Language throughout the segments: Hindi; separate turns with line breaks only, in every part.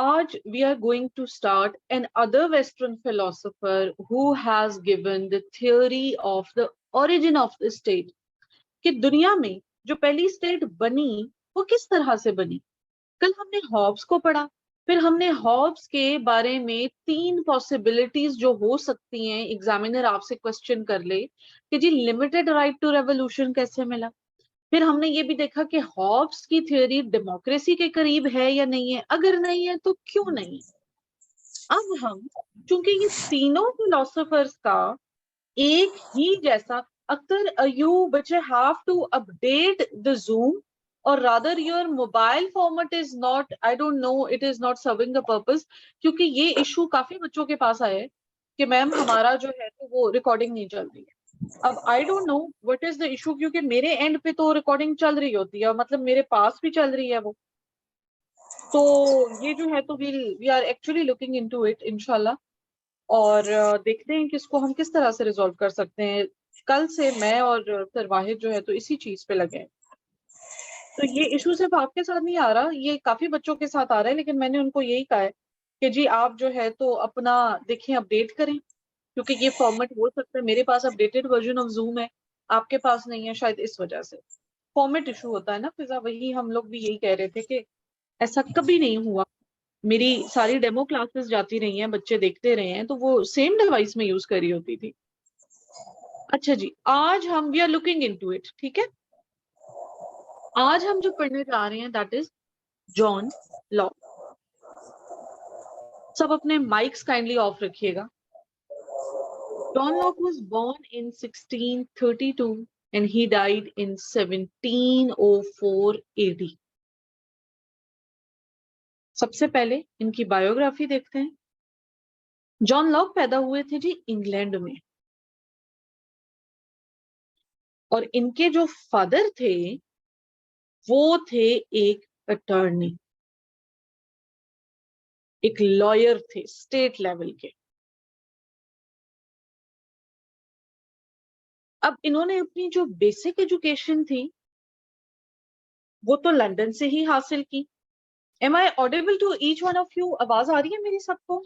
Aaj we are going to start another Western philosopher who has given the theory of the origin of the state. कि दुनिया में जो पहली स्टेट बनी वो किस तरह से बनी। कल हमने हॉब्स को पढ़ा, फिर हमने हॉब्स के बारे में 3 पॉसिबिलिटीज जो हो सकती हैं, एग्जामिनर आपसे क्वेश्चन कर ले कि जी लिमिटेड राइट टू रेवोल्यूशन कैसे मिला। फिर हमने ये भी देखा कि हॉब्स की थ्योरी डेमोक्रेसी के करीब है या नहीं है, अगर नहीं है तो क्यों नहीं। अब हम चूंकि ये तीनों फिलोसोफर्स का एक ही जैसा, अख्तर यू बच्चे have to update the Zoom और rather your mobile format is not, I don't know, it is not serving the purpose. क्योंकि ये इशू काफी बच्चों के पास आया है कि मैम हमारा जो है तो वो रिकॉर्डिंग नहीं चल रही है। अब आई don't know what is the issue, क्योंकि मेरे एंड पे तो रिकॉर्डिंग चल रही होती है, मतलब मेरे पास भी चल रही है वो। तो ये जो है तो we are actually looking into it इंशाल्लाह, और देखते हैं कि इसको हम किस तरह से रिजॉल्व कर सकते हैं। कल से मैं और सर वाहिद जो है तो इसी चीज पे लगे हैं। तो ये इशू सिर्फ आपके साथ नहीं आ रहा, ये काफी बच्चों के साथ आ रहा है, लेकिन मैंने उनको यही कहा है कि जी आप जो है तो अपना देखें, अपडेट करें, क्योंकि ये फॉर्मेट हो सकता है मेरे पास अपडेटेड वर्जन ऑफ जूम है, आपके पास नहीं है, शायद इस वजह से फॉर्मेट इशू होता है ना। फिजा वही हम लोग भी यही कह रहे थे कि ऐसा कभी नहीं हुआ। मेरी सारी डेमो क्लासेस जाती रही हैं, बच्चे देखते रहे हैं, तो वो सेम डिवाइस में यूज करी होती थी। अच्छा जी, आज हम we are looking into it, ठीक है। आज हम जो पढ़ने जा रहे हैं दैट इज जॉन लॉक। सब अपने माइक्स काइंडली ऑफ रखिएगा। John Locke was born in 1632 and he died in 1704 AD. सबसे पहले इनकी बायोग्राफी देखते हैं। जॉन लॉक पैदा हुए थे जी इंग्लैंड में, और इनके जो फादर थे वो थे एक अटॉर्नी, एक लॉयर थे स्टेट लेवल के। अब इन्होंने अपनी जो बेसिक एजुकेशन थी वो तो लंदन से ही हासिल की। Am I audible to each one of you? आवाज आ रही है मेरी सबको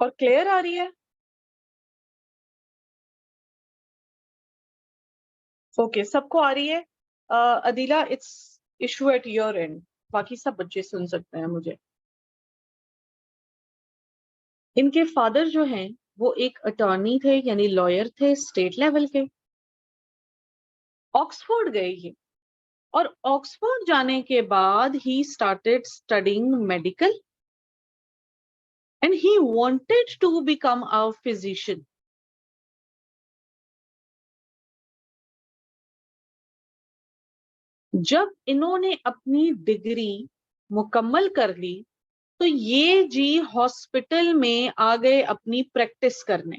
और क्लियर आ रही है? ओके, सबको आ रही है। Adeela, it's issue at your and, बाकी सब बच्चे सुन सकते हैं मुझे। इनके फादर जो हैं वो एक अटॉर्नी थे, यानी लॉयर थे स्टेट लेवल के। ऑक्सफोर्ड गए ये, और ऑक्सफोर्ड जाने के बाद he started studying medical and he wanted to become a physician. जब इन्होंने अपनी डिग्री मुकम्मल कर ली तो ये जी हॉस्पिटल में आ गए अपनी प्रैक्टिस करने।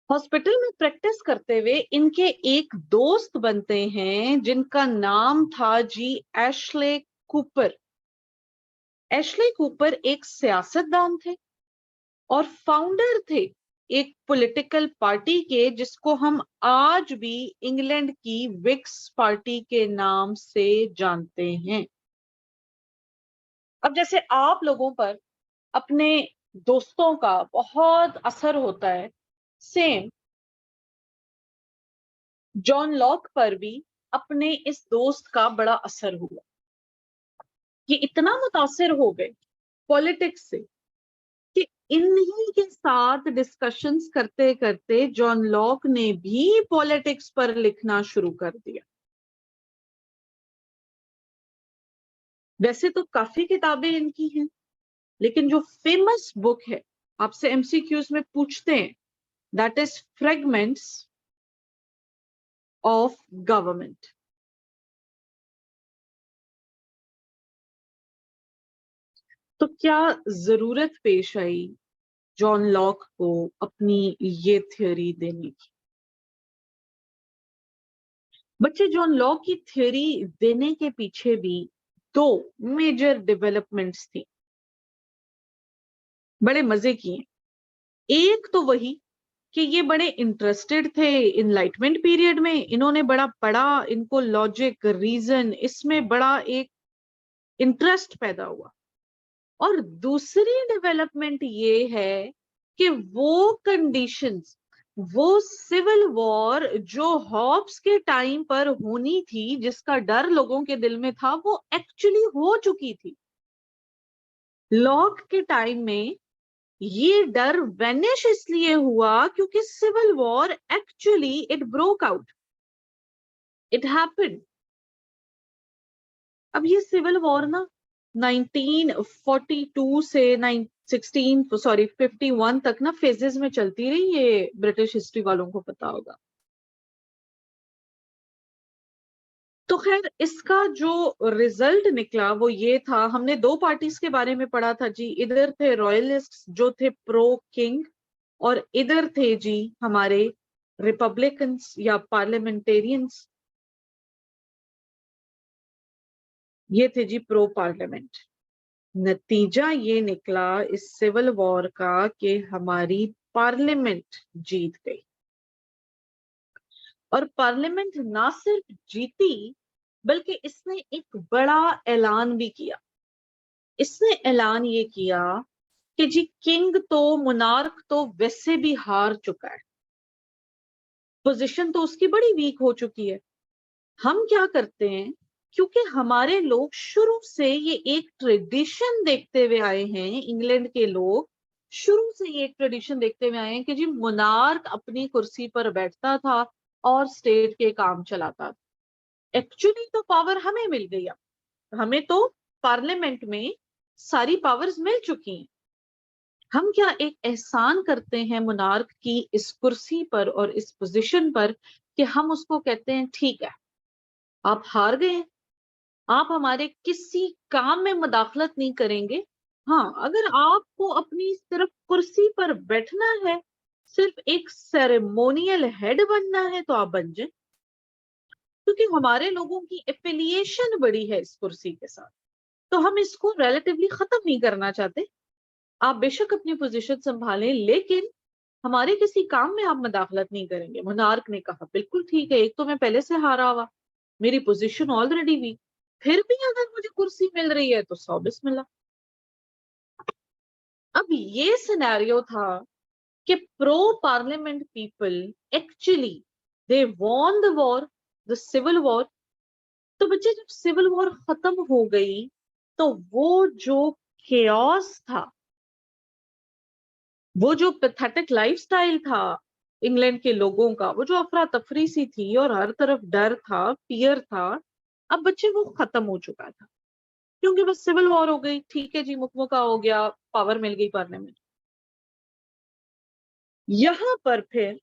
हॉस्पिटल में प्रैक्टिस करते हुए इनके एक दोस्त बनते हैं जिनका नाम था जी एशले कूपर। एशले कूपर एक सियासतदान थे और फाउंडर थे एक पॉलिटिकल पार्टी के, जिसको हम आज भी इंग्लैंड की विक्स पार्टी के नाम से जानते हैं। अब जैसे आप लोगों पर अपने दोस्तों का बहुत असर होता है, सेम जॉन लॉक पर भी अपने इस दोस्त का बड़ा असर हुआ। ये इतना मुतासिर हो गए पॉलिटिक्स से कि इन्हीं के साथ डिस्कशंस करते करते जॉन लॉक ने भी पॉलिटिक्स पर लिखना शुरू कर दिया। वैसे तो काफी किताबें इनकी हैं, लेकिन जो फेमस बुक है, आपसे एमसीक्यूज में पूछते हैं, that is fragments of government. तो क्या जरूरत पेश आई जॉन लॉक को अपनी ये थ्योरी देने की? बच्चे, जॉन लॉक की थ्योरी देने के पीछे भी 2 मेजर डेवलपमेंट्स थी, बड़े मजे की हैं। एक तो वही कि ये बड़े इंटरेस्टेड थे इनलाइटमेंट पीरियड में, इन्होंने बड़ा पढ़ा, इनको लॉजिक, रीजन, इसमें बड़ा एक इंटरेस्ट पैदा हुआ। और दूसरी डेवलपमेंट ये है कि वो कंडीशंस, वो सिविल वॉर जो हॉब्स के टाइम पर होनी थी, जिसका डर लोगों के दिल में था, वो एक्चुअली हो चुकी थी। लॉक के टाइम में ये डर वेनिश इसलिए हुआ क्योंकि civil war actually it broke out, it happened. अब ये सिविल वॉर ना 1942 से 51 तक ना फेजेस में चलती रही, ये ब्रिटिश हिस्ट्री वालों को पता होगा। तो खैर इसका जो रिजल्ट निकला वो ये था, हमने दो पार्टीज के बारे में पढ़ा था जी। इधर थे रॉयलिस्ट जो थे प्रो किंग, और इधर थे जी हमारे रिपब्लिकन्स या पार्लियामेंटेरियंस, ये थे जी प्रो पार्लियामेंट। नतीजा ये निकला इस सिविल वॉर का कि हमारी पार्लियामेंट जीत गई। और पार्लियामेंट ना सिर्फ जीती बल्कि इसने एक बड़ा ऐलान भी किया। इसने ऐलान ये किया कि जी किंग तो, मोनार्क तो वैसे भी हार चुका है, पोजीशन तो उसकी बड़ी वीक हो चुकी है। हम क्या करते हैं, क्योंकि हमारे लोग शुरू से ये एक ट्रेडिशन देखते हुए आए हैं, इंग्लैंड के लोग शुरू से ये एक ट्रेडिशन देखते हुए आए हैं कि जी मोनार्क अपनी कुर्सी पर बैठता था और स्टेट के काम चलाता था। एक्चुअली तो पावर हमें मिल गई, अब हमें तो पार्लियामेंट में सारी पावर्स मिल चुकी हैं। हम क्या एक एहसान करते हैं मोनार्क की इस कुर्सी पर और इस पोजीशन पर कि हम उसको कहते हैं ठीक है, आप हार गए, आप हमारे किसी काम में मुदाखलत नहीं करेंगे। हाँ, अगर आपको अपनी सिर्फ कुर्सी पर बैठना है, सिर्फ एक सेरेमोनियल हेड बनना है, तो आप बन जाए, क्योंकि हमारे लोगों की एफिलिएशन बड़ी है इस कुर्सी के साथ, तो हम इसको रिलेटिवली खत्म नहीं करना चाहते। आप बेशक अपनी पोजीशन संभालें, लेकिन हमारे किसी काम में आप मुदाखलत नहीं करेंगे। मोनार्क ने कहा बिल्कुल ठीक है, एक तो मैं पहले से हारा हुआ, मेरी पोजीशन ऑलरेडी वीक, फिर भी अगर मुझे कुर्सी मिल रही है तो 100 बिस्मिल्लाह। अब ये सिनेरियो था कि pro parliament people actually they won the war, the civil war. तो बच्चे जब सिविल वॉर खत्म हो गई तो वो जो केओस था, वो जो पैथेटिक लाइफस्टाइल था इंग्लैंड के लोगों का, वो जो अफरा तफरी सी थी और हर तरफ डर था, फियर था, अब बच्चे वो खत्म हो चुका था, क्योंकि बस सिविल वॉर हो गई, ठीक है जी, मुकमुका हो गया, पावर मिल गई पार्लियामेंट। यहां पर फिर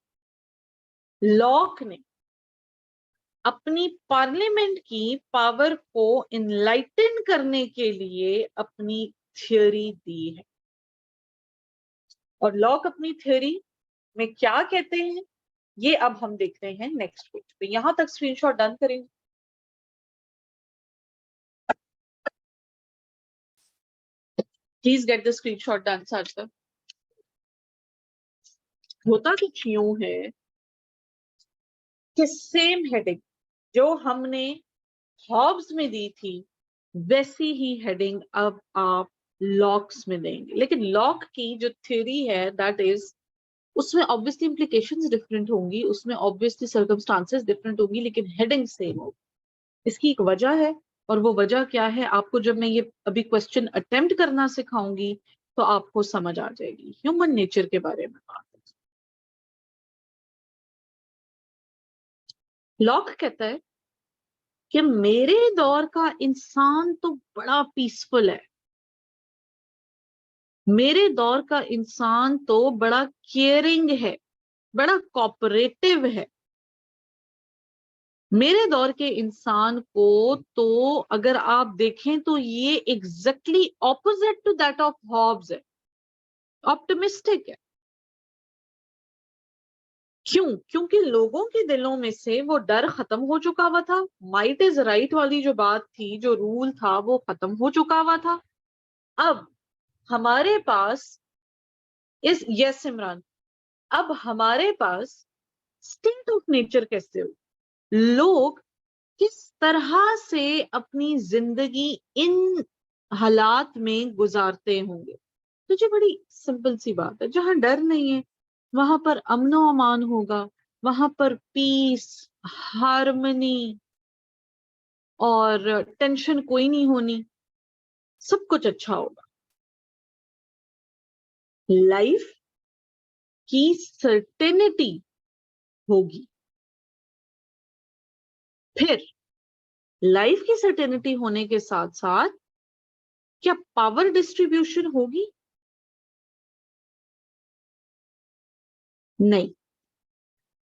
लॉक ने अपनी पार्लियामेंट की पावर को इनलाइटन करने के लिए अपनी थ्योरी दी है। और लॉक अपनी थ्योरी में क्या कहते हैं ये अब हम देखते हैं नेक्स्ट पेज पे। यहां तक स्क्रीनशॉट डन करेंगे। Please get the screenshot done sir. होता कुछ यूं है कि सेम हेडिंग जो हमने हॉब्स में दी थी वैसी ही हेडिंग अब आप लॉक्स में देंगे, लेकिन लॉक की जो थ्योरी है दैट इज, उसमें ऑब्वियसली इम्प्लीकेशंस डिफरेंट होंगी, उसमें ऑब्वियसली सर्कमस्टांसेस डिफरेंट होंगी, लेकिन हेडिंग सेम होगी। इसकी एक वजह है, और वो वजह क्या है आपको जब मैं ये अभी क्वेश्चन अटेम्प्ट करना सिखाऊंगी तो आपको समझ आ जाएगी। ह्यूमन नेचर के बारे में बात है। लॉक कहता है कि मेरे दौर का इंसान तो बड़ा पीसफुल है, मेरे दौर का इंसान तो बड़ा केयरिंग है, बड़ा कोऑपरेटिव है। मेरे दौर के इंसान को तो अगर आप देखें तो ये exactly opposite to that of Hobbes है, ऑप्टिमिस्टिक है। क्यों? क्योंकि लोगों के दिलों में से वो डर खत्म हो चुका हुआ था, माइट इज राइट वाली जो बात थी, जो रूल था, वो खत्म हो चुका हुआ था। अब हमारे पास इस, यस इमरान, अब हमारे पास स्टेट ऑफ नेचर कैसे हो, लोग किस तरह से अपनी जिंदगी इन हालात में गुजारते होंगे। तो ये बड़ी सिंपल सी बात है, जहां डर नहीं है वहां पर अमनो अमान होगा, वहां पर पीस, हार्मनी और टेंशन कोई नहीं होनी, सब कुछ अच्छा होगा। लाइफ की सर्टेनिटी होगी। फिर लाइफ की सर्टेनिटी होने के साथ साथ क्या पावर डिस्ट्रीब्यूशन होगी? नहीं,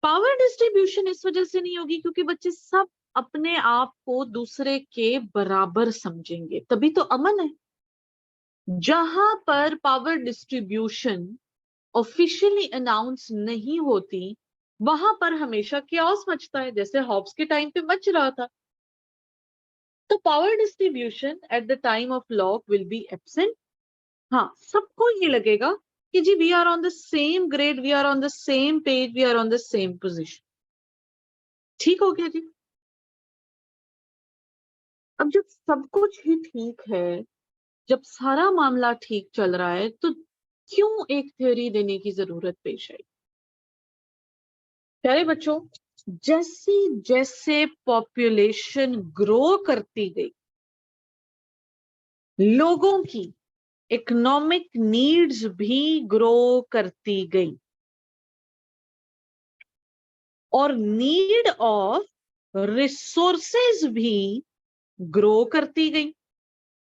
पावर डिस्ट्रीब्यूशन इस वजह से नहीं होगी क्योंकि बच्चे सब अपने आप को दूसरे के बराबर समझेंगे, तभी तो अमन है। जहां पर पावर डिस्ट्रीब्यूशन ऑफिशियली अनाउंस नहीं होती, वहां पर हमेशा chaos मचता है, जैसे हॉब्स के टाइम पे मच रहा था। तो power distribution at the time of lock will be absent. हाँ, सबको ये लगेगा कि जी we are on the same grade, we are on the same page, we are on the same position. ठीक हो गया जी। अब जब सब कुछ ही ठीक है, जब सारा मामला ठीक चल रहा है, तो क्यों एक थ्योरी देने की जरूरत पेश आई? प्यारे बच्चों, जैसे जैसे पॉपुलेशन ग्रो करती गई, लोगों की इकोनॉमिक नीड्स भी ग्रो करती गई और नीड ऑफ रिसोर्सेज भी ग्रो करती गई,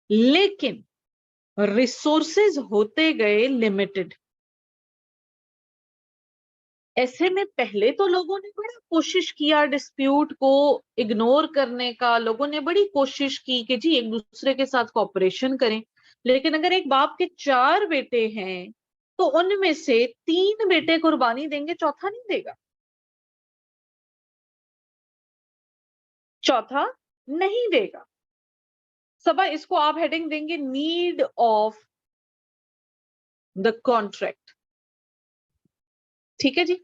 लेकिन रिसोर्सेज होते गए लिमिटेड। ऐसे में पहले तो लोगों ने बड़ा कोशिश किया डिस्प्यूट को इग्नोर करने का, लोगों ने बड़ी कोशिश की कि जी एक दूसरे के साथ कॉपरेशन करें। लेकिन अगर एक बाप के 4 बेटे हैं तो उनमें से 3 बेटे कुर्बानी देंगे, चौथा नहीं देगा, चौथा नहीं देगा। सबा इसको आप हेडिंग देंगे नीड ऑफ द कॉन्ट्रैक्ट। ठीक है जी।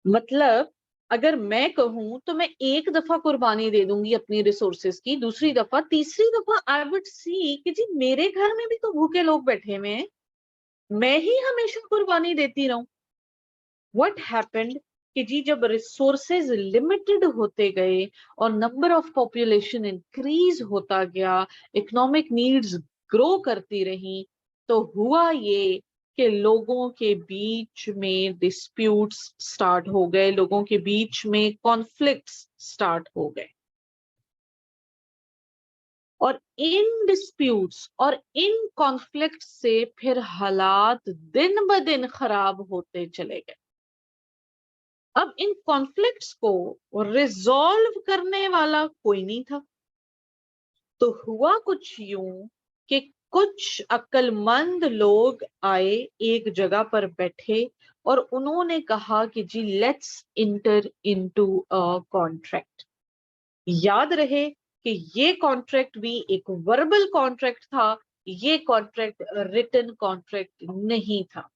मतलब अगर मैं कहूं तो मैं एक दफा कुर्बानी दे दूंगी अपनी रिसोर्सेज की, दूसरी दफा, तीसरी दफा आई वुड सी कि जी मेरे घर में भी तो भूखे लोग बैठे हुए हैं, मैं ही हमेशा कुर्बानी देती रहूं। व्हाट हैपेंड कि जी जब रिसोर्सेज लिमिटेड होते गए और नंबर ऑफ पॉपुलेशन इंक्रीज होता गया, इकोनॉमिक नीड्स ग्रो करती रही, तो हुआ ये कि लोगों के बीच में डिस्प्यूट्स स्टार्ट हो गए, लोगों के बीच में कॉन्फ्लिक्ट्स स्टार्ट हो गए। और इन डिस्प्यूट्स और इन कॉन्फ्लिक्ट से फिर हालात दिन ब दिन खराब होते चले गए। अब इन कॉन्फ्लिक्ट्स को रिजॉल्व करने वाला कोई नहीं था। तो हुआ कुछ यूं कि कुछ अक्लमंद लोग आए, एक जगह पर बैठे और उन्होंने कहा कि जी let's enter into a contract. याद रहे कि ये कॉन्ट्रैक्ट भी एक वर्बल कॉन्ट्रैक्ट था, ये कॉन्ट्रैक्ट रिटन कॉन्ट्रैक्ट नहीं था।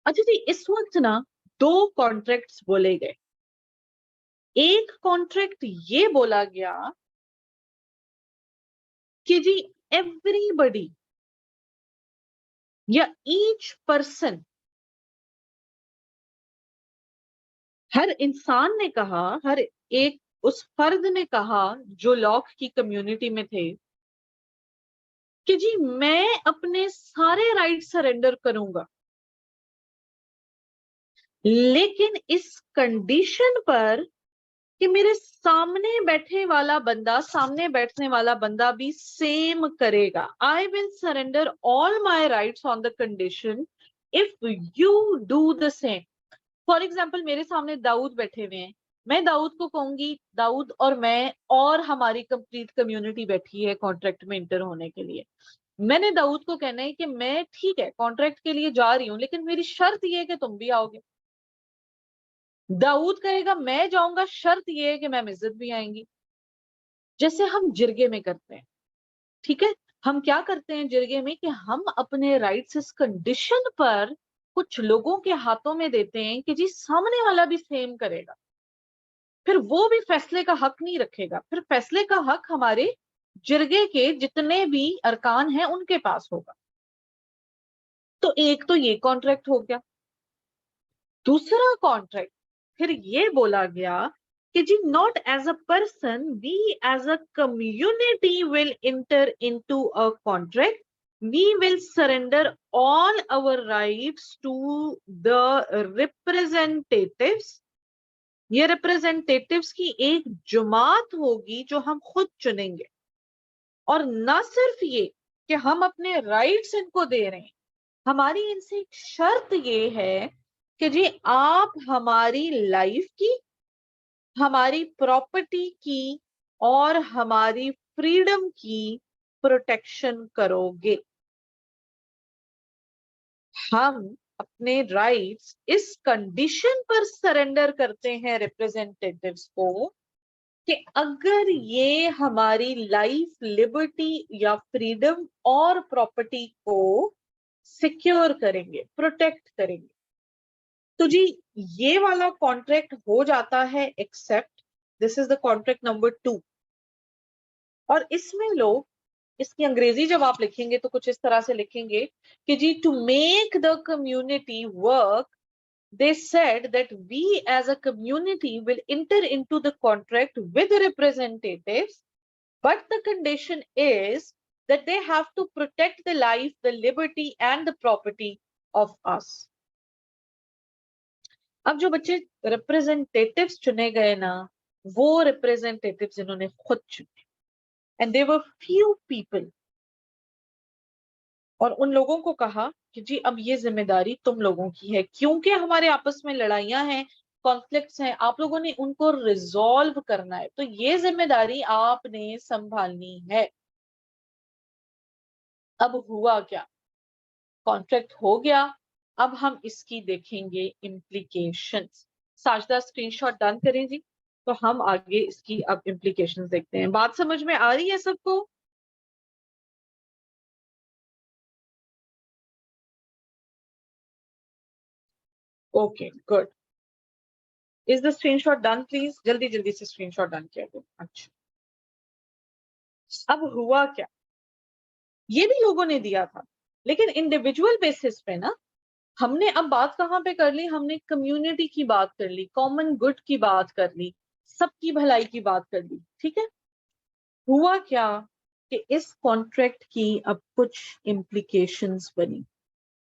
अच्छा जी, इस वक्त ना 2 कॉन्ट्रैक्ट्स बोले गए। एक कॉन्ट्रैक्ट ये बोला गया कि जी एवरीबडी या ईच पर्सन, हर इंसान ने कहा, हर एक उस फर्द ने कहा जो लॉक की कम्युनिटी में थे कि जी मैं अपने सारे राइट सरेंडर करूंगा, लेकिन इस कंडीशन पर कि मेरे सामने बैठने वाला बंदा भी सेम करेगा। I will surrender all my rights on the condition if you do the same. For example मेरे सामने दाऊद बैठे हुए हैं, मैं दाऊद को कहूंगी, दाऊद और मैं और हमारी कंप्लीट कम्युनिटी बैठी है कॉन्ट्रैक्ट में इंटर होने के लिए। मैंने दाऊद को कहना है कि मैं ठीक है कॉन्ट्रैक्ट के लिए जा रही हूँ, लेकिन मेरी शर्त यह है कि तुम भी आओगे। दाऊद कहेगा मैं जाऊंगा, शर्त यह है कि मैम इज्जत भी आएंगी, जैसे हम जिरगे में करते हैं। ठीक है, हम क्या करते हैं जिरगे में कि हम अपने राइट्स इस कंडीशन पर कुछ लोगों के हाथों में देते हैं कि जी सामने वाला भी सेम करेगा, फिर वो भी फैसले का हक नहीं रखेगा, फिर फैसले का हक हमारे जिरगे के जितने भी अरकान हैं उनके पास होगा। तो एक तो ये कॉन्ट्रैक्ट हो गया। दूसरा कॉन्ट्रैक्ट फिर ये बोला गया कि जी not as a person, we as a community will enter into a contract, we will surrender all our rights to the representatives. ये रिप्रेजेंटेटिव्स की एक जमात होगी जो हम खुद चुनेंगे। और ना सिर्फ ये कि हम अपने राइट्स इनको दे रहे हैं, हमारी इनसे एक शर्त ये है कि जी आप हमारी लाइफ की, हमारी प्रॉपर्टी की और हमारी फ्रीडम की प्रोटेक्शन करोगे। हम अपने राइट्स इस कंडीशन पर सरेंडर करते हैं रिप्रेजेंटेटिव्स को कि अगर ये हमारी लाइफ, लिबर्टी या फ्रीडम और प्रॉपर्टी को सिक्योर करेंगे, प्रोटेक्ट करेंगे। तो जी ये वाला कॉन्ट्रैक्ट हो जाता है accept. This is the contract number 2। और इसमें लोग, इसकी अंग्रेजी जब आप लिखेंगे तो कुछ इस तरह से लिखेंगे कि जी to make the community work, they said that we as a community will enter into the contract with the representatives, but the condition is that they have to protect the life, the liberty and the property of us. अब जो बच्चे रिप्रेजेंटेटिव्स चुने गए ना, वो रिप्रेजेंटेटिव्स इन्होंने खुद चुने, and they were few people. और उन लोगों को कहा कि जी अब ये जिम्मेदारी तुम लोगों की है, क्योंकि हमारे आपस में लड़ाइयां हैं, कॉन्फ्लिक्ट्स हैं, आप लोगों ने उनको रिजॉल्व करना है, तो ये जिम्मेदारी आपने संभालनी है। अब हुआ क्या, कॉन्ट्रैक्ट हो गया। अब हम इसकी देखेंगे इम्प्लीकेशंस। साजदा स्क्रीनशॉट डन करें जी, तो हम आगे इसकी अब इम्प्लीकेशंस देखते हैं। बात समझ में आ रही है सबको? Okay good. Is the screenshot done please? जल्दी जल्दी से स्क्रीनशॉट डन किया दो। अच्छा, अब हुआ क्या, ये भी लोगों ने दिया था, लेकिन इंडिविजुअल बेसिस पे ना। हमने अब बात कहाँ पे कर ली, हमने कम्युनिटी की बात कर ली, कॉमन गुड की बात कर ली, सबकी भलाई की बात कर ली, ठीक है। हुआ क्या कि इस कॉन्ट्रैक्ट की अब कुछ इम्प्लीकेशंस बनी।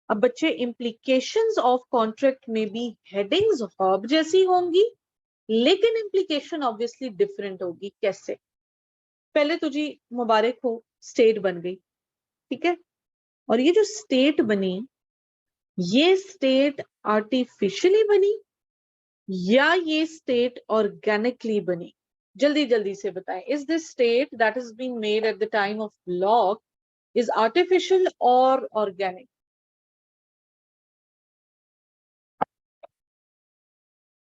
अब बच्चे इम्प्लीकेशंस ऑफ कॉन्ट्रैक्ट में भी हेडिंग्स हॉब जैसी होंगी, लेकिन इम्प्लीकेशन ऑब्वियसली डिफरेंट होगी। कैसे? पहले तो जी मुबारक हो, स्टेट बन गई, ठीक है। और ये जो स्टेट बनी, ये स्टेट आर्टिफिशियली बनी या ये स्टेट ऑर्गेनिकली बनी? जल्दी जल्दी से बताएं। Is this state that is been made at the time of Locke is artificial और ऑर्गेनिक?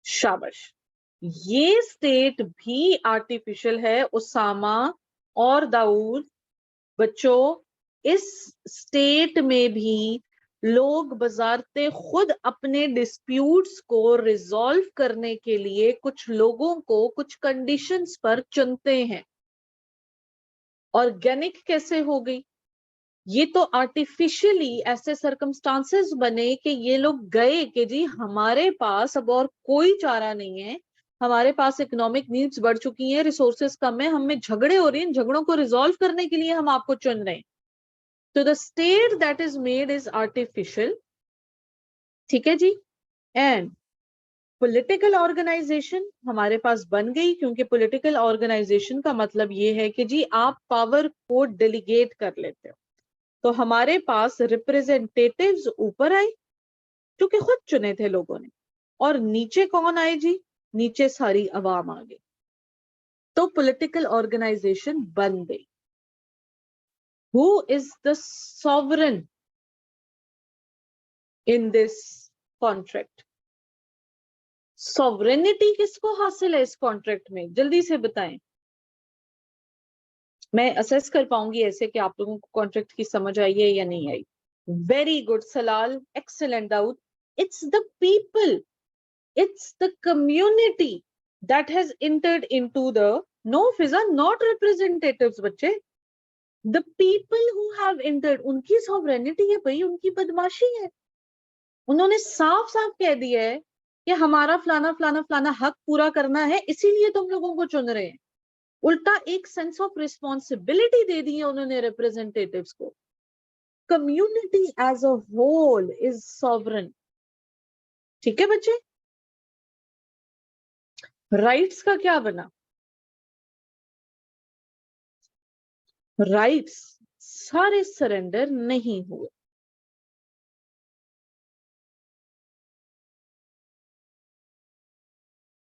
शाबाश। ये स्टेट भी आर्टिफिशियल है उसामा और दाऊद। बच्चों, इस स्टेट में भी लोग बजारते खुद अपने डिस्प्यूट्स को रिजॉल्व करने के लिए कुछ लोगों को कुछ कंडीशंस पर चुनते हैं। ऑर्गेनिक कैसे हो गई? ये तो आर्टिफिशियली ऐसे सर्कमस्टांसेस बने कि ये लोग गए कि जी हमारे पास अब और कोई चारा नहीं है, हमारे पास इकोनॉमिक नीड्स बढ़ चुकी हैं, रिसोर्सेज कम है, हमें झगड़े हो रहे हैं, झगड़ों को रिजॉल्व करने के लिए हम आपको चुन रहे हैं। तो the state that is made is artificial, ठीक है जी। एंड पॉलिटिकल ऑर्गेनाइजेशन हमारे पास बन गई, क्योंकि पॉलिटिकल ऑर्गेनाइजेशन का मतलब ये है कि जी आप पावर को डेलीगेट कर लेते हो। तो हमारे पास रिप्रेजेंटेटिव्स ऊपर आए, क्योंकि खुद चुने थे लोगों ने। और नीचे कौन आए जी? नीचे सारी अवाम आ गई, तो पॉलिटिकल ऑर्गेनाइजेशन बन गई। Who is the sovereign in this contract? Sovereignty किसको हासिल है इस कॉन्ट्रैक्ट में? जल्दी से बताएं। मैं असेस कर पाऊंगी ऐसे कि आप लोगों को कॉन्ट्रैक्ट की समझ आई है या नहीं आई। Very good Salal, excellent Daud. It's the people, it's the community that has entered into the, no Fiza, not representatives बच्चे, the people who have entered, उनकी sovereignty है भाई, उनकी बदमाशी है। उन्होंने साफ साफ कह दिया है कि हमारा फलाना फलाना फलाना हक पूरा करना है, इसीलिए तुम लोगों को चुन रहे हैं। उल्टा एक सेंस ऑफ रिस्पॉन्सिबिलिटी दे दी है उन्होंने रिप्रेजेंटेटिव्स को। Community as a whole is sovereign. ठीक है बच्चे, राइट्स का क्या बना? राइट्स सारे सरेंडर नहीं हुए।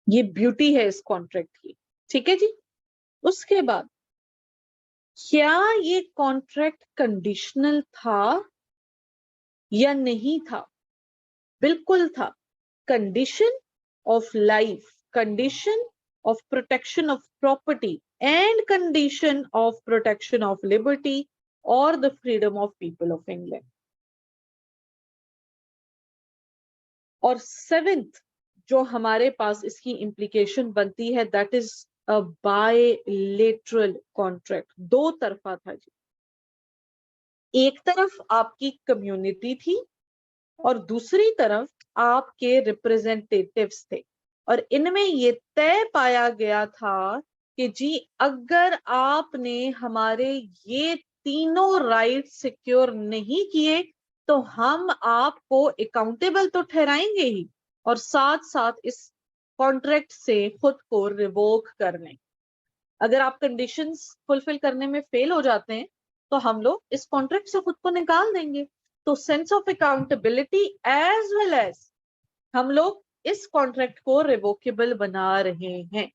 ये ब्यूटी है इस कॉन्ट्रैक्ट की। ठीक है जी। उसके बाद, क्या ये कॉन्ट्रैक्ट कंडीशनल था या नहीं था? बिल्कुल था। Condition of life, condition of protection of property and condition of protection of liberty और the freedom of people of England. और सेवेंथ जो हमारे पास इसकी इंप्लीकेशन बनती है, that is a bilateral contract. दो तरफा था जी। एक तरफ आपकी कम्युनिटी थी और दूसरी तरफ आपके रिप्रेजेंटेटिव्स थे, और इनमें ये तय पाया गया था कि जी अगर आपने हमारे ये तीनों राइट सिक्योर नहीं किए तो हम आपको अकाउंटेबल तो ठहराएंगे ही, और साथ साथ इस कॉन्ट्रैक्ट से खुद को रिवोक करने। अगर आप कंडीशंस फुलफिल करने में फेल हो जाते हैं तो हम लोग इस कॉन्ट्रैक्ट से खुद को निकाल देंगे। तो sense of accountability as well as हम लोग इस कॉन्ट्रैक्ट को रिवोकेबल बना रहे हैं।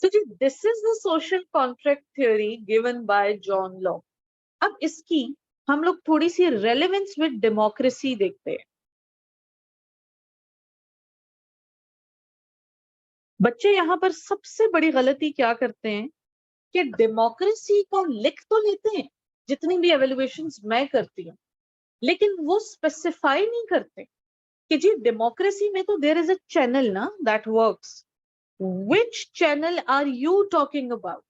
तो जी this is the social contract theory given by John Locke. अब इसकी हम लोग थोड़ी सी रेलेवेंस विद डेमोक्रेसी देखते हैं। बच्चे यहां पर सबसे बड़ी गलती क्या करते हैं कि डेमोक्रेसी को लिख तो लेते हैं, जितनी भी एवेल्युएशंस मैं करती हूँ, लेकिन वो स्पेसिफाई नहीं करते कि जी डेमोक्रेसी में तो देयर इज अ चैनल ना that works. Which channel are you talking about?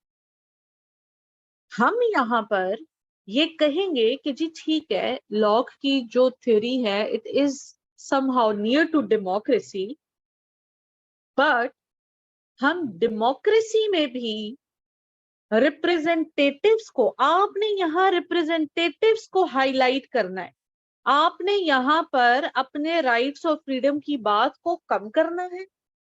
हम यहाँ पर ये कहेंगे कि जी ठीक है, लॉक की जो थ्योरी है it is somehow near to democracy, but हम डेमोक्रेसी में भी रिप्रेजेंटेटिव्स को, आपने यहाँ रिप्रेजेंटेटिव्स को हाईलाइट करना है। आपने यहाँ पर अपने राइट्स और फ्रीडम की बात को कम करना है,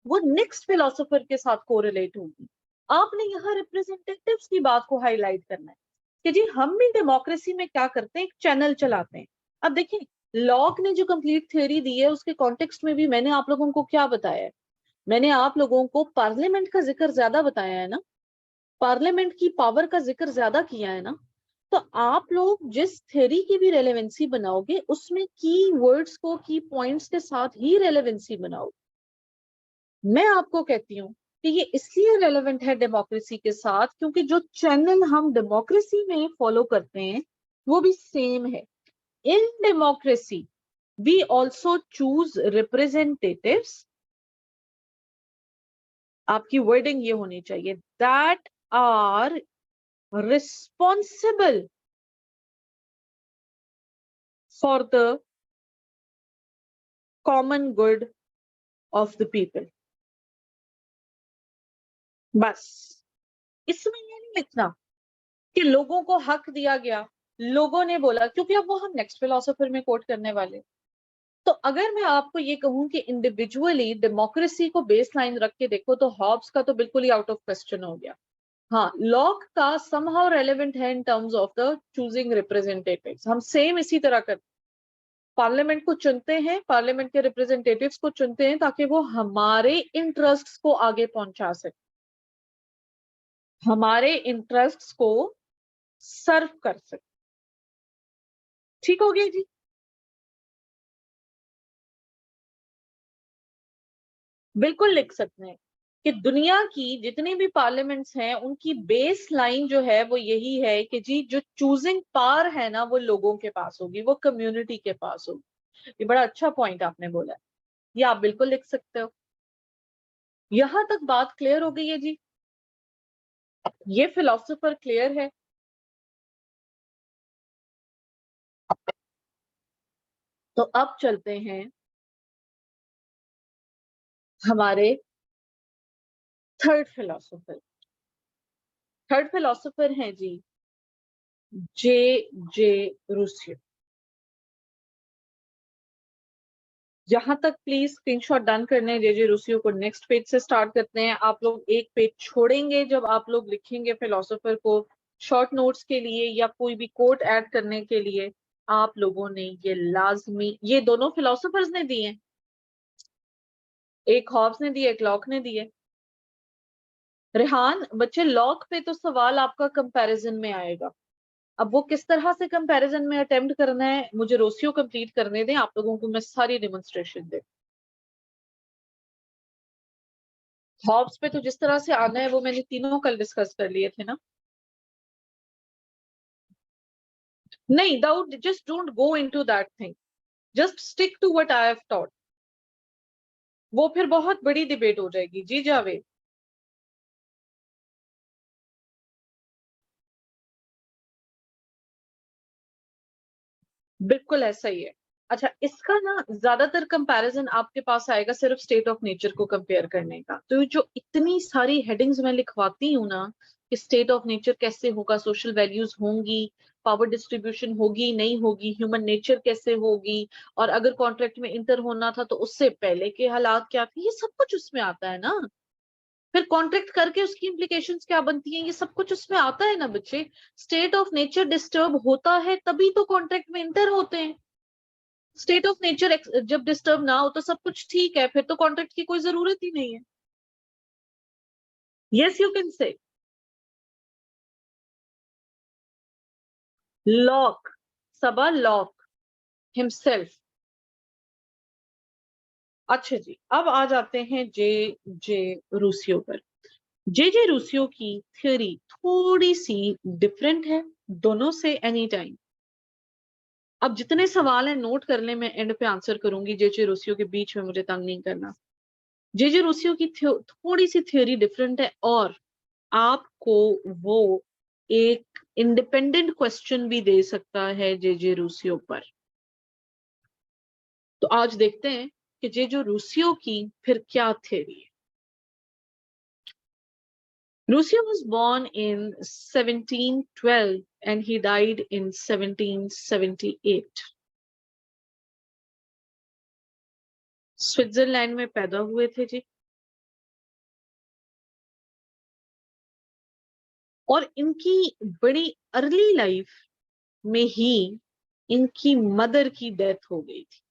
वो नेक्स्ट फिलोसोफर के साथ कोरिलेट होगी। आपने यहाँ रिप्रेजेंटेटिव्स की बात को हाईलाइट करना है कि जी हम भी डेमोक्रेसी में क्या करते हैं, एक चैनल चलाते हैं। अब देखिए, लॉक ने जो कंप्लीट थ्योरी दी है उसके कॉन्टेक्स्ट में भी मैंने आप लोगों को क्या बताया है? मैंने आप लोगों को पार्लियामेंट का जिक्र ज्यादा बताया है ना, पार्लियामेंट की पावर का जिक्र ज्यादा किया है ना। तो आप लोग जिस थ्योरी की भी रेलेवेंसी बनाओगे उसमें की वर्ड्स को की पॉइंट्स के साथ ही रेलेवेंसी बनाओ। मैं आपको कहती हूँ कि ये इसलिए रेलेवेंट है डेमोक्रेसी के साथ क्योंकि जो चैनल हम डेमोक्रेसी में फॉलो करते हैं वो भी सेम है। In democracy we also choose representatives. आपकी वर्डिंग ये होनी चाहिए, that are responsible for the common good of the people. बस इसमें ये नहीं लिखना कि लोगों को हक दिया गया, लोगों ने बोला, क्योंकि अब वो हम नेक्स्ट फिलोसोफर में कोट करने वाले। तो अगर मैं आपको ये कहूं कि इंडिविजुअली डेमोक्रेसी को बेस लाइन रख के देखो तो हॉब्स का तो बिल्कुल ही आउट ऑफ क्वेश्चन हो गया। हाँ, लॉक का समहाउ रेलेवेंट है in terms of the choosing representatives. हम सेम इसी तरह करते, पार्लियामेंट को चुनते हैं, पार्लियामेंट के रिप्रेजेंटेटिव्स को चुनते हैं ताकि वो हमारे इंटरेस्ट्स को आगे पहुंचा सके, हमारे इंटरेस्ट्स को सर्व कर सके। ठीक हो गया जी। बिल्कुल लिख सकते हैं कि दुनिया की जितनी भी पार्लियामेंट्स हैं उनकी बेस लाइन जो है वो यही है कि जी जो चूजिंग पावर है ना वो लोगों के पास होगी, वो कम्युनिटी के पास होगी। ये बड़ा अच्छा पॉइंट आपने बोला है, ये आप बिल्कुल लिख सकते हो। यहां तक बात क्लियर हो गई है जी, ये फिलोसोफर क्लियर है। तो अब चलते हैं हमारे थर्ड फिलोसोफर। थर्ड फिलोसोफर हैं जी जे जे रूसियो। यहां तक प्लीज स्क्रीनशॉट डन करने हैं। जे जे रूसियो को नेक्स्ट पेज से स्टार्ट करते हैं। आप लोग एक पेज छोड़ेंगे जब आप लोग लिखेंगे फिलोसोफर को शॉर्ट नोट्स के लिए या कोई भी कोट ऐड करने के लिए। आप लोगों ने ये लाजमी, ये दोनों फिलोसोफर्स ने दिए, एक हॉब्स ने दिए, एक लॉक ने दिए। रेहान बच्चे, लॉक पे तो सवाल आपका कंपैरिजन में आएगा। अब वो किस तरह से कंपैरिजन में अटेम्प्ट करना है, मुझे रोसियो कंप्लीट करने दें, आप लोगों को मैं सारी डेमोन्स्ट्रेशन दे। हॉब्स पे तो जिस तरह से आना है वो मैंने तीनों कल डिस्कस कर लिए थे ना। नहीं, doubt, just don't go into that thing, just stick to what I have taught. वो फिर बहुत बड़ी डिबेट हो जाएगी जी जावेद। बिल्कुल ऐसा ही है। अच्छा, इसका ना ज्यादातर कंपैरिजन आपके पास आएगा सिर्फ स्टेट ऑफ नेचर को कंपेयर करने का। तो जो इतनी सारी हेडिंग्स मैं लिखवाती हूँ ना कि स्टेट ऑफ नेचर कैसे होगा, सोशल वैल्यूज होंगी, पावर डिस्ट्रीब्यूशन होगी नहीं होगी, ह्यूमन नेचर कैसे होगी, और अगर कॉन्ट्रैक्ट में इंटर होना था तो उससे पहले के हालात क्या थे, ये सब कुछ उसमें आता है ना। फिर कॉन्ट्रैक्ट करके उसकी इम्प्लीकेशंस क्या बनती हैं, ये सब कुछ उसमें आता है ना बच्चे। स्टेट ऑफ नेचर डिस्टर्ब होता है तभी तो कॉन्ट्रैक्ट में इंटर होते हैं। स्टेट ऑफ नेचर जब डिस्टर्ब ना हो तो सब कुछ ठीक है, फिर तो कॉन्ट्रैक्ट की कोई जरूरत ही नहीं है। Yes you can say Locke, Saba Locke himself. अच्छा जी, अब आ जाते हैं जे जे रूसियो पर। जे जे रूसियो की थ्योरी थोड़ी सी डिफरेंट है दोनों से एनी टाइम। अब जितने सवाल हैं नोट कर लें, मैं एंड पे आंसर करूंगी। जे जे रूसियो के बीच में मुझे तंग नहीं करना। जे जे रूसियो की थोड़ी सी थ्योरी डिफरेंट है, और आपको वो एक इंडिपेंडेंट क्वेश्चन भी दे सकता है जे जे रूसियो पर। तो आज देखते हैं कि जे जो रूसियो की फिर क्या थ्योरी है। रूसियो was born in 1712 and he died in 1778। Switzerland में पैदा हुए थे जी। और इनकी बड़ी अर्ली लाइफ में ही इनकी मदर की डेथ हो गई थी।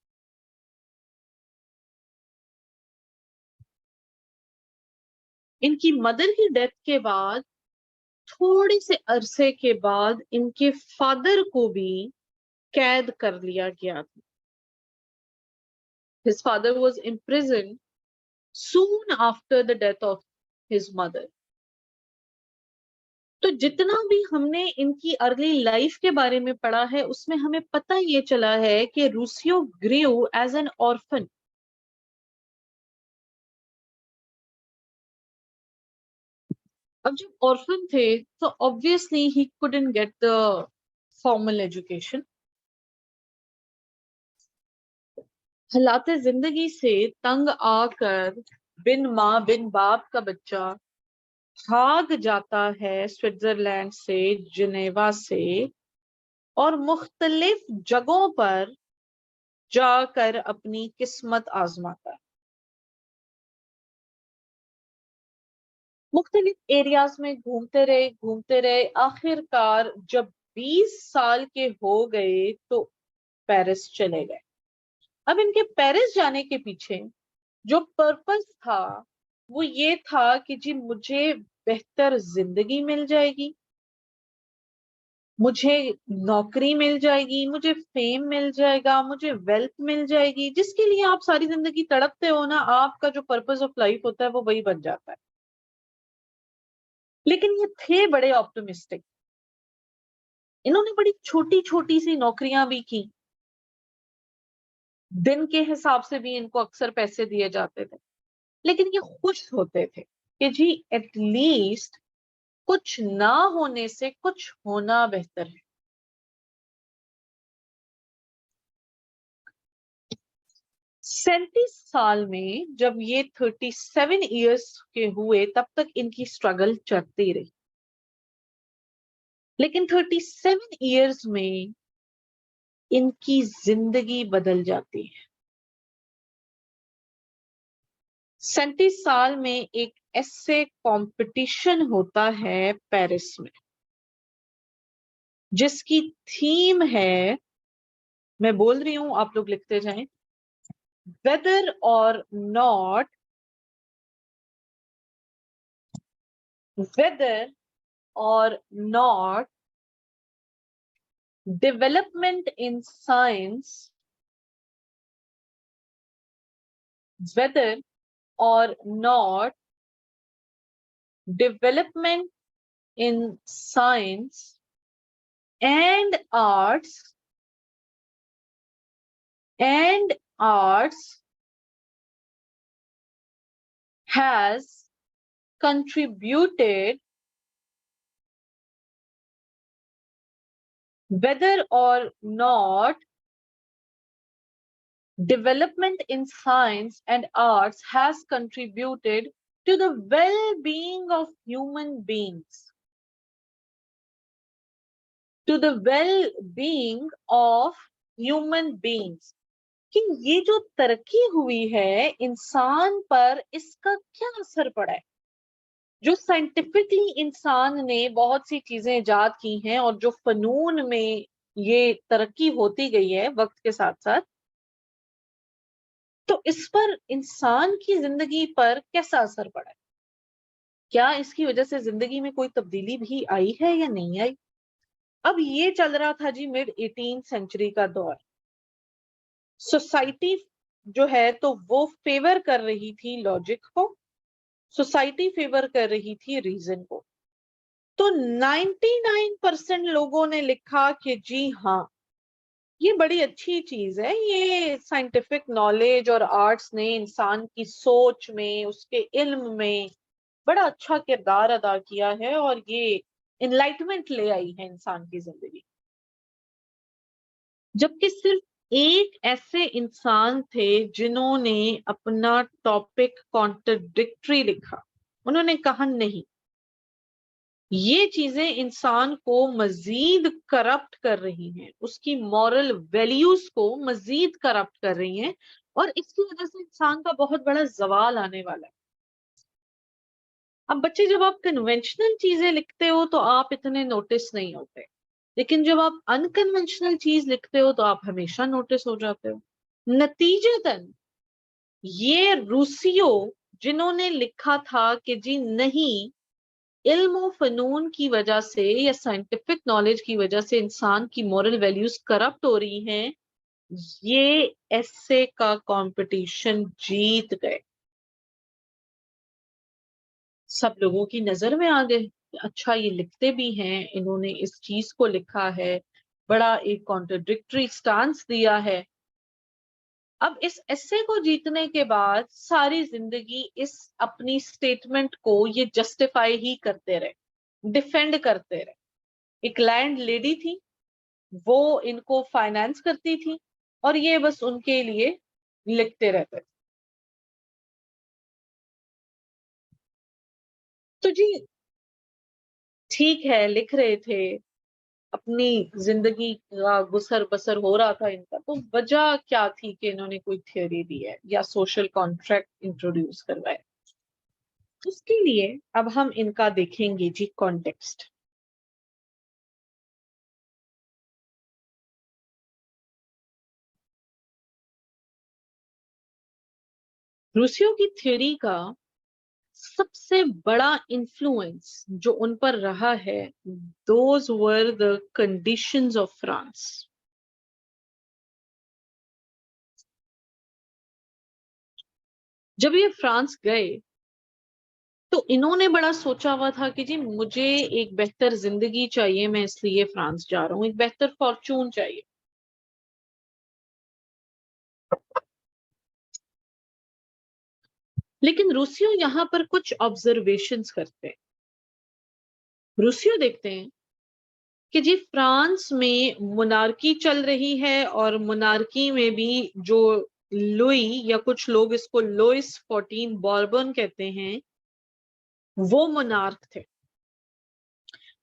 इनकी मदर की डेथ के बाद थोड़े से अरसे के बाद इनके फादर को भी कैद कर लिया गया था। His father was imprisoned soon after the death of his mother। तो जितना भी हमने इनकी अर्ली लाइफ के बारे में पढ़ा है उसमें हमें पता ये चला है कि रूसियो ग्रेव एज एन ऑर्फन। अब जब ऑर्फन थे तो obviously he couldn't get the formal education. हालात जिंदगी से तंग आकर बिन माँ बिन बाप का बच्चा भाग जाता है स्विट्जरलैंड से, जिनेवा से, और मुख्तलिफ जगहों पर जाकर अपनी किस्मत आजमाता है। मुख्तलिफ एरियाज में घूमते रहे, आखिरकार जब 20 साल के हो गए तो पेरिस चले गए। अब इनके पेरिस जाने के पीछे जो पर्पस था वो ये था कि जी मुझे बेहतर जिंदगी मिल जाएगी, मुझे नौकरी मिल जाएगी, मुझे फेम मिल जाएगा, मुझे वेल्थ मिल जाएगी, जिसके लिए आप सारी जिंदगी तड़पते हो ना, आपका जो पर्पस ऑफ लाइफ होता है वो वही बन जाता है। लेकिन ये थे बड़े ऑप्टिमिस्टिक। इन्होंने बड़ी छोटी छोटी सी नौकरियां भी की, दिन के हिसाब से भी इनको अक्सर पैसे दिए जाते थे, लेकिन ये खुश होते थे कि जी एटलीस्ट कुछ ना होने से कुछ होना बेहतर है। 37 साल में जब ये 37 इयर्स के हुए, तब तक इनकी स्ट्रगल चलती रही, लेकिन 37 इयर्स में इनकी जिंदगी बदल जाती है। 37 साल में एक ऐसे कंपटीशन होता है पेरिस में, जिसकी थीम है, मैं बोल रही हूं आप लोग लिखते जाएं, वेदर और नॉट, वेदर और not, development in science, whether or not development in science and arts has contributed, whether or not development in science and arts has contributed to the well-being of human beings, to the well-being of human beings, कि ये जो तरक्की हुई है इंसान पर, इसका क्या असर पड़ा है। जो साइंटिफिकली इंसान ने बहुत सी चीजें इजाद की हैं और जो फनून में ये तरक्की होती गई है वक्त के साथ साथ, तो इस पर इंसान की जिंदगी पर कैसा असर पड़ा है, क्या इसकी वजह से जिंदगी में कोई तब्दीली भी आई है या नहीं आई। अब ये चल रहा था जी मिड 18th सेंचुरी का दौर। सोसाइटी जो है तो वो फेवर कर रही थी लॉजिक को, सोसाइटी फेवर कर रही थी रीजन को। तो 99% लोगों ने लिखा कि जी हाँ, ये बड़ी अच्छी चीज है, ये साइंटिफिक नॉलेज और आर्ट्स ने इंसान की सोच में, उसके इल्म में बड़ा अच्छा किरदार अदा किया है और ये इनलाइटमेंट ले आई है इंसान की जिंदगी। जबकि सिर्फ एक ऐसे इंसान थे जिन्होंने अपना टॉपिक कॉन्ट्रडिक्टरी लिखा। उन्होंने कहा नहीं, ये चीजें इंसान को मजीद करप्ट कर रही हैं, उसकी मॉरल वैल्यूज को मजीद करप्ट कर रही हैं और इसकी वजह से इंसान का बहुत बड़ा जवाल आने वाला है। अब बच्चे, जब आप कन्वेंशनल चीजें लिखते हो तो आप इतने नोटिस नहीं होते, लेकिन जब आप अनकन्वेंशनल चीज लिखते हो तो आप हमेशा नोटिस हो जाते हो। नतीजतन ये रूसियो, जिन्होंने लिखा था कि जी नहीं, इल्म फनून की वजह से या साइंटिफिक नॉलेज की वजह से इंसान की मॉरल वैल्यूज करप्ट हो रही हैं, ये ऐसे का कंपटीशन जीत गए। सब लोगों की नजर में आ गए, अच्छा ये लिखते भी हैं, इन्होंने इस चीज को लिखा है, बड़ा एक कॉन्ट्रडिक्टरी स्टांस दिया है। अब इस एसे को जीतने के बाद सारी जिंदगी इस अपनी स्टेटमेंट को ये जस्टिफाई ही करते रहे, डिफेंड करते रहे। एक लैंड लेडी थी, वो इनको फाइनेंस करती थी और ये बस उनके लिए लिखते रहते थे। तो जी ठीक है, लिख रहे थे, अपनी जिंदगी का गुसर बसर हो रहा था इनका, तो वजह क्या थी कि इन्होंने कोई थ्योरी दी है या सोशल कॉन्ट्रैक्ट इंट्रोड्यूस करवाए। उसके लिए अब हम इनका देखेंगे जी कॉन्टेक्स्ट। रूसियों की थ्योरी का सबसे बड़ा इन्फ्लुएंस जो उन पर रहा है, those were the conditions of France. जब ये फ्रांस गए तो इन्होंने बड़ा सोचा हुआ था कि जी मुझे एक बेहतर जिंदगी चाहिए, मैं इसलिए फ्रांस जा रहा हूँ, एक बेहतर फॉर्चून चाहिए। लेकिन रूसियो यहाँ पर कुछ ऑब्जर्वेशंस करते हैं। रूसियो देखते हैं कि जी फ्रांस में मोनार्की चल रही है और मोनार्की में भी जो लुई या कुछ लोग इसको लुइस 14 बॉर्बन कहते हैं, वो मोनार्क थे।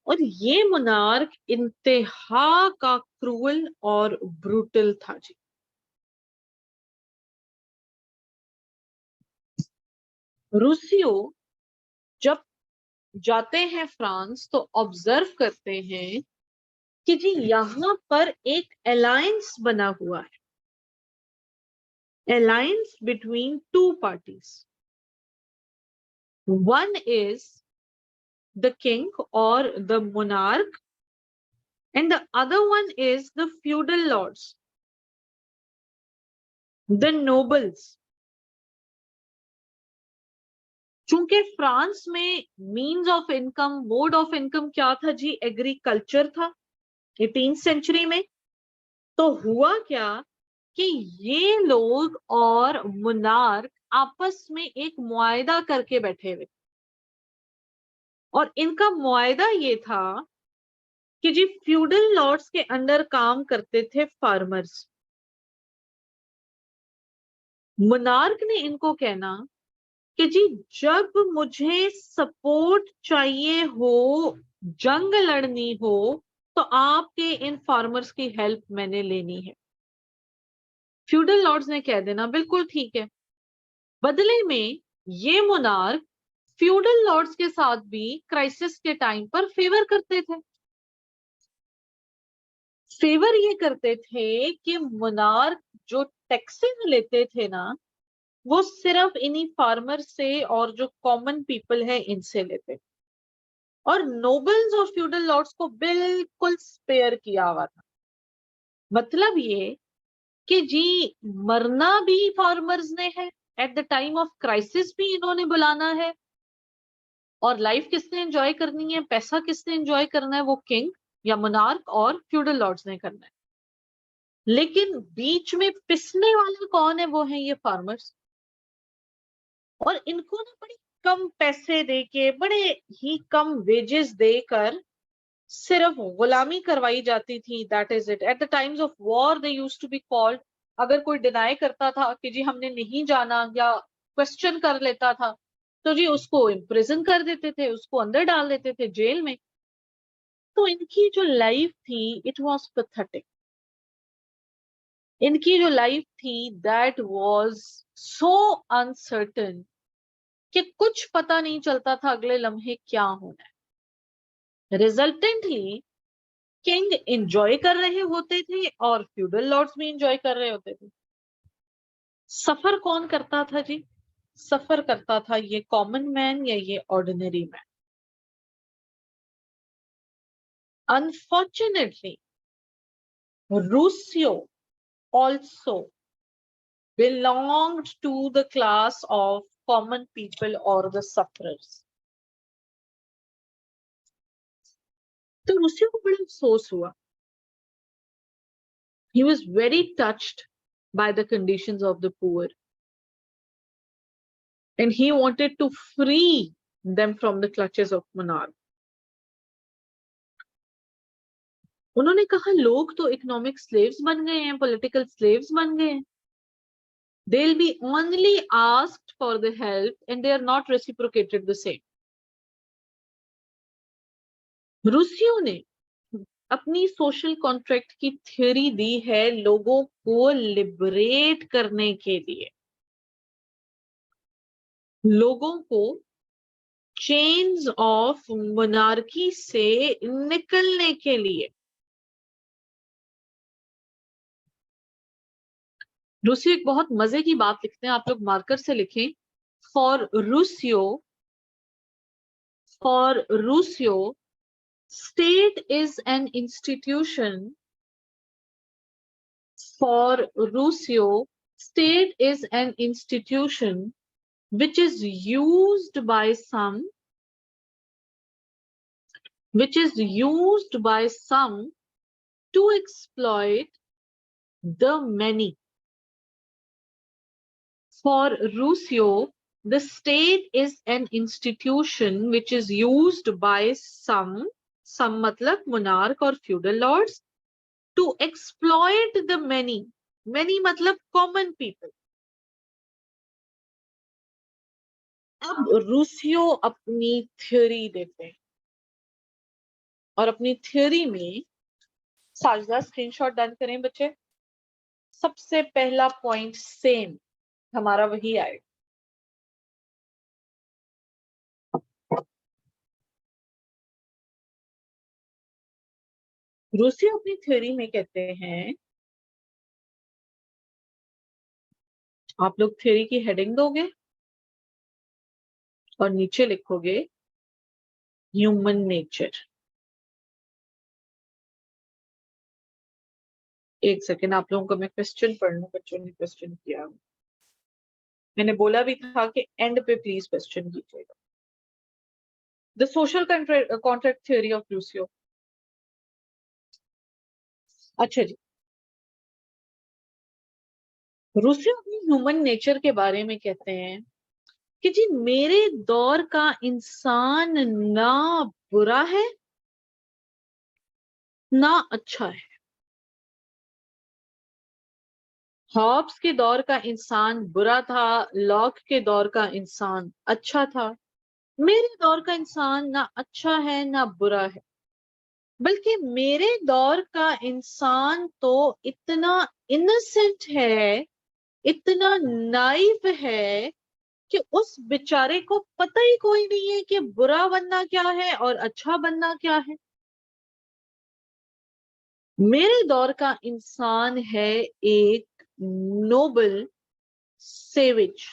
और ये मोनार्क इंतहा का क्रूअल और ब्रूटल था जी। रूसियो जब जाते हैं फ्रांस तो ऑब्जर्व करते हैं कि जी यहां पर एक अलायंस बना हुआ है, alliance between two parties. One is the king और the monarch and the other one is the feudal lords, the nobles। चूंकि फ्रांस में means of income, mode of income क्या था जी? एग्रीकल्चर था 18th सेंचुरी में। तो हुआ क्या कि ये लोग और मुनार्क आपस में एक मुआयदा करके बैठे हुए, और इनका मुआयदा ये था कि जी फ्यूडल लॉर्ड्स के अंडर काम करते थे फार्मर्स। मुनार्क ने इनको कहना कि जी जब मुझे सपोर्ट चाहिए हो, जंग लड़नी हो, तो आपके इन फार्मर्स की हेल्प मैंने लेनी है। फ्यूडल लॉर्ड्स ने कह देना बिल्कुल ठीक है। बदले में ये मोनार्क फ्यूडल लॉर्ड्स के साथ भी क्राइसिस के टाइम पर फेवर करते थे। फेवर ये करते थे कि मोनार्क जो टैक्सेस लेते थे ना, वो सिर्फ इन्हीं फार्मर से और जो कॉमन पीपल है इनसे लेते, और नोबल्स और फ्यूडल लॉर्ड्स को बिल्कुल स्पेयर किया हुआ था। मतलब ये कि जी मरना भी फार्मर्स ने है, eight the time of crisis भी इन्होंने बुलाना है, और लाइफ किसने एंजॉय करनी है, पैसा किसने एंजॉय करना है, वो किंग या मोनार्क और फ्यूडल लॉर्ड्स ने करना है। लेकिन बीच में पिसने वाला कौन है? वो है ये फार्मर्स। और इनको ना बड़ी कम पैसे देके, बड़े ही कम वेजेस देकर सिर्फ गुलामी करवाई जाती थी। That is it. At the times of war they used to be called. अगर कोई डिनाई करता था कि जी हमने नहीं जाना या क्वेश्चन कर लेता था, तो जी उसको इम्प्रिजन कर देते थे, उसको अंदर डाल देते थे जेल में। तो इनकी जो लाइफ थी इट वॉज पैथेटिक। इनकी जो लाइफ थी दैट वॉज सो अनसर्टन कि कुछ पता नहीं चलता था अगले लम्हे क्या होना है। रिजल्टेंटली किंग एंजॉय कर रहे होते थे और फ्यूडल लॉर्ड्स भी एंजॉय कर रहे होते थे। सफर कौन करता था जी? सफर करता था ये कॉमन मैन या ये ordinary man. Unfortunately Rousseau also belonged to the class of common people or the sufferers। तो रूसियो को बड़ा अफसोस हुआ। He was very touched by the conditions of the poor and he wanted to free them from the clutches of monarch। उन्होंने कहा लोग तो इकोनॉमिक स्लेव्स बन गए हैं, पॉलिटिकल स्लेव्स बन गए हैं। They'll be only asked for the help and they are not reciprocated the same। रूसियों ने अपनी सोशल कॉन्ट्रैक्ट की थ्योरी दी है लोगों को लिबरेट करने के लिए, लोगों को चेन्स ऑफ मोनार्की से निकलने के लिए। रूसियो एक बहुत मजे की बात लिखते हैं, आप लोग मार्कर से लिखें। For Rousseau state is an institution। For Rousseau, state is an institution which is used by some to exploit the many. For Rousseau, the state is an institution which is used by some matlab monarch or feudal lords, to exploit the many. Many matlab common people. अब रूसियो अपनी थ्योरी देते हैं और अपनी थ्योरी में साजदा स्क्रीनशॉट डन करें बच्चे। सबसे पहला पॉइंट सेम हमारा वही आएगा। रूसियो अपनी थ्योरी में कहते हैं, आप लोग थ्योरी की हेडिंग दोगे और नीचे लिखोगे ह्यूमन नेचर। एक सेकेंड, आप लोगों को मैं क्वेश्चन पढ़ लूं, बच्चों ने क्वेश्चन किया। मैंने बोला भी था कि एंड पे प्लीज क्वेश्चन कीजिएगा। The social contract theory of Rousseau. अच्छा जी, रूसियो अपनी ह्यूमन नेचर के बारे में कहते हैं कि जी मेरे दौर का इंसान ना बुरा है ना अच्छा है। हॉब्स के दौर का इंसान बुरा था, लॉक के दौर का इंसान अच्छा था। मेरे दौर का इंसान ना अच्छा है ना बुरा है, बल्कि मेरे दौर का इंसान तो इतना इनोसेंट है, इतना नाइव है कि उस बेचारे को पता ही कोई नहीं है कि बुरा बनना क्या है और अच्छा बनना क्या है। मेरे दौर का इंसान है एक नोबल सेविज।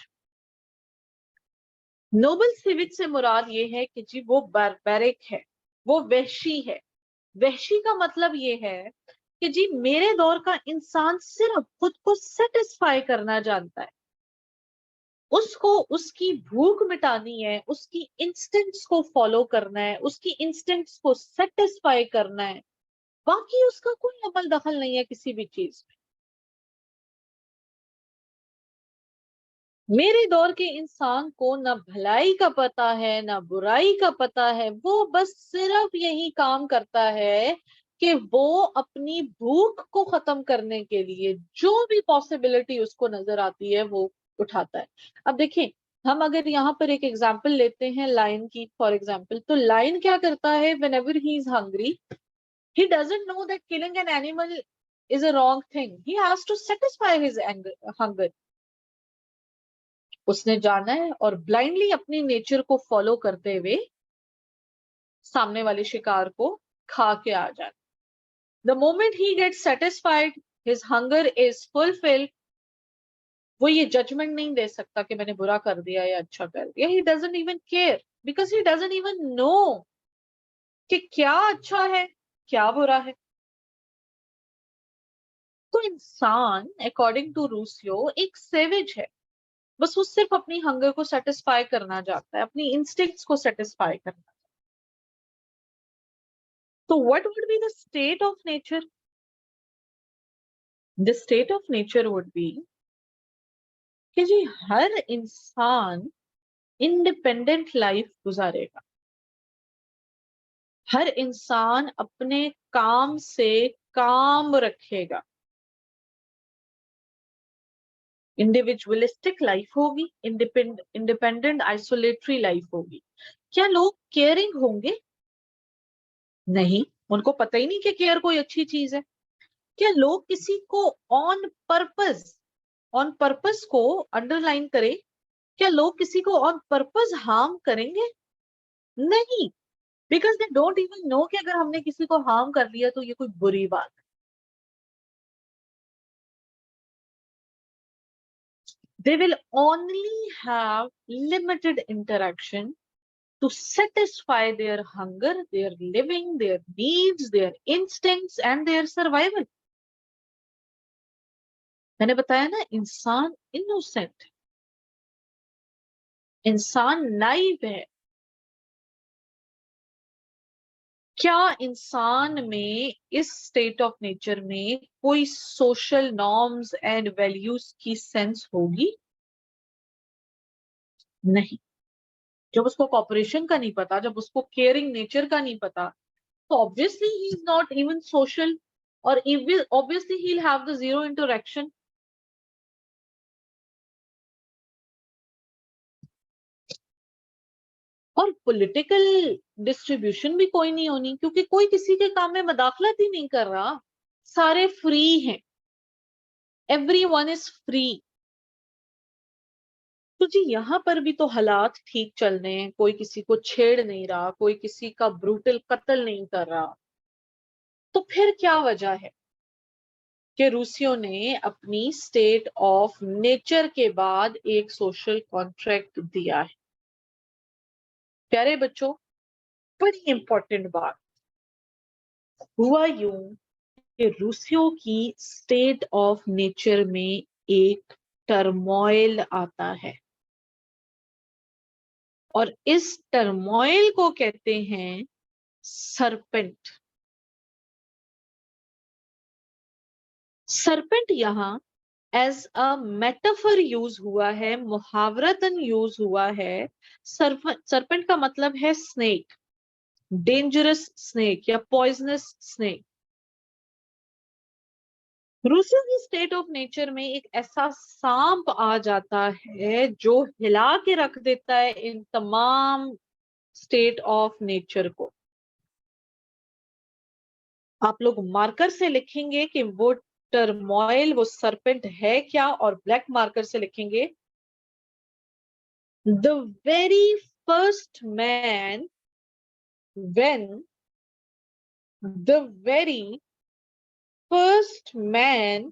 नोबल सेविज से मुराद ये है कि जी वो बारबैरिक है, वो वहशी है। वहशी का मतलब ये है कि जी मेरे दौर का इंसान सिर्फ खुद को सेटिस्फाई करना जानता है। उसको उसकी भूख मिटानी है, उसकी इंस्टिंक्ट्स को फॉलो करना है, उसकी इंस्टिंक्ट्स को सेटिस्फाई करना है। बाकी उसका कोई अमल दखल नहीं है किसी भी चीज में। मेरे दौर के इंसान को ना भलाई का पता है ना बुराई का पता है, वो बस सिर्फ यही काम करता है कि वो अपनी भूख को खत्म करने के लिए जो भी पॉसिबिलिटी उसको नजर आती है वो उठाता है। अब देखिए, हम अगर यहाँ पर एक एग्जाम्पल लेते हैं लायन की, फॉर एग्जाम्पल, तो लायन क्या करता है? Whenever he is hungry, he doesn't know that killing an animal is a wrong thing. He has to satisfy his hunger. उसने जाना है और ब्लाइंडली अपनी नेचर को फॉलो करते हुए सामने वाले शिकार को खा के आ जाना। The moment he gets satisfied, his hunger is fulfilled, वो ये जजमेंट नहीं दे सकता कि मैंने बुरा कर दिया या अच्छा कर दिया। He doesn't even care, because he doesn't even know कि क्या अच्छा है क्या बुरा है। तो इंसान अकॉर्डिंग टू रूसियो एक सेविज है। बस वो सिर्फ अपनी हंगर को सेटिस्फाई करना चाहता है, अपनी इंस्टिंक्ट्स को सेटिस्फाई करना। तो what would be the state of nature? The state of nature would be कि जी हर इंसान इंडिपेंडेंट लाइफ गुजारेगा। हर इंसान अपने काम से काम रखेगा। इंडिविजुअलिस्टिक लाइफ होगी, इंडिपेंडेंट आइसोलेटरी लाइफ होगी। क्या लोग केयरिंग होंगे? नहीं, उनको पता ही नहीं कि केयर कोई अच्छी चीज है। क्या लोग किसी को ऑन पर्पस को अंडरलाइन करें, क्या लोग किसी को ऑन पर्पस हार्म करेंगे? नहीं, because they don't even know कि अगर हमने किसी को हार्म कर लिया तो ये कोई बुरी बात है। They will only have limited interaction to satisfy their hunger, their living, their needs, their instincts and their survival. मैंने बताया ना, इंसान इनोसेंट। इंसान नाइव है। क्या इंसान में इस स्टेट ऑफ नेचर में कोई सोशल नॉर्म्स एंड वैल्यूज की सेंस होगी? नहीं। जब उसको कॉपरेशन का नहीं पता, जब उसको केयरिंग नेचर का नहीं पता, तो obviously he is not even social, और obviously he'll have the zero interaction. और पॉलिटिकल डिस्ट्रीब्यूशन भी कोई नहीं होनी, क्योंकि कोई किसी के काम में मदाखलत ही नहीं कर रहा। सारे फ्री हैं, एवरीवन इज फ्री। तो जी यहाँ पर भी तो हालात ठीक चल रहे हैं, कोई किसी को छेड़ नहीं रहा, कोई किसी का ब्रूटल कत्ल नहीं कर रहा। तो फिर क्या वजह है कि रूसियों ने अपनी स्टेट ऑफ नेचर के बाद एक सोशल कॉन्ट्रैक्ट दिया है? प्यारे बच्चों, बड़ी इंपॉर्टेंट बात, हुआ यूं कि रूसियों की स्टेट ऑफ नेचर में एक टर्मोइल आता है, और इस टर्मोइल को कहते हैं सरपेंट। सरपेंट यहाँ एज अ मेटाफर यूज हुआ है, मुहावरतन यूज हुआ है। सरपेंट का मतलब है स्नेक, डेंजरस स्नेक या पॉइजनस स्नेक। रूसियों की स्टेट ऑफ नेचर में एक ऐसा सांप आ जाता है जो हिला के रख देता है इन तमाम स्टेट ऑफ नेचर को। आप लोग मार्कर से लिखेंगे कि वो टर्मोइल, वो सरपेंट है क्या, और ब्लैक मार्कर से लिखेंगे the very first man when the very first man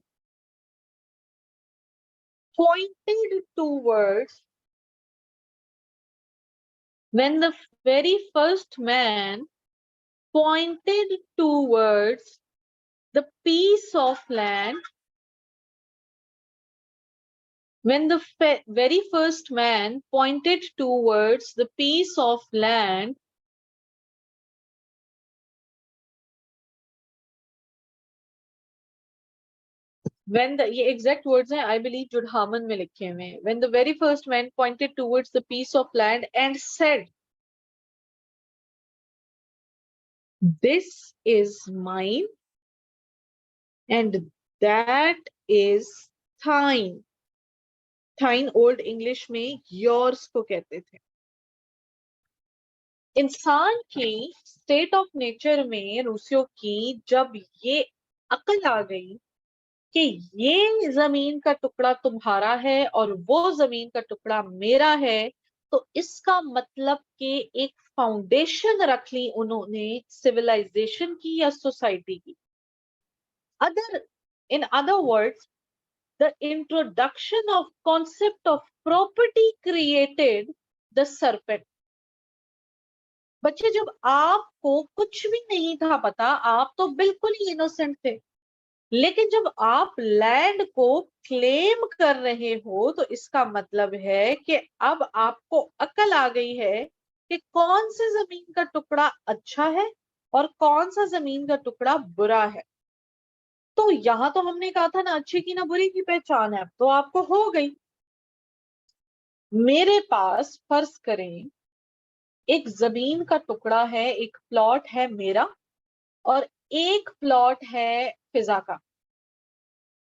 pointed towards when the very first man pointed towards the piece of land, when the very first man pointed towards the piece of land when the, ये एग्जैक्ट वर्ड्स हैं, आई बिलीव जुड़हामन में लिखे हुए हैं, when the very first man pointed towards the piece of land and said, this is mine and that is thine. thine old English में yours को कहते थे। इंसान की स्टेट ऑफ नेचर में रूसियों की जब ये अकल आ गई कि ये जमीन का टुकड़ा तुम्हारा है और वो जमीन का टुकड़ा मेरा है, तो इसका मतलब कि एक फाउंडेशन रख ली उन्होंने सिविलाइजेशन की या सोसाइटी की। In other words, the introduction of concept of property created the serpent. बच्चे, जब आपको कुछ भी नहीं था पता, आप तो बिल्कुल ही इनोसेंट थे, लेकिन जब आप लैंड को क्लेम कर रहे हो तो इसका मतलब है कि अब आपको अकल आ गई है कि कौन से जमीन का टुकड़ा अच्छा है और कौन सा जमीन का टुकड़ा बुरा है। तो यहां तो हमने कहा था ना, अच्छे की ना बुरी की पहचान है, अब तो आपको हो गई। मेरे पास फर्ज करें एक जमीन का टुकड़ा है, एक प्लॉट है मेरा, और एक प्लॉट है फिजा का।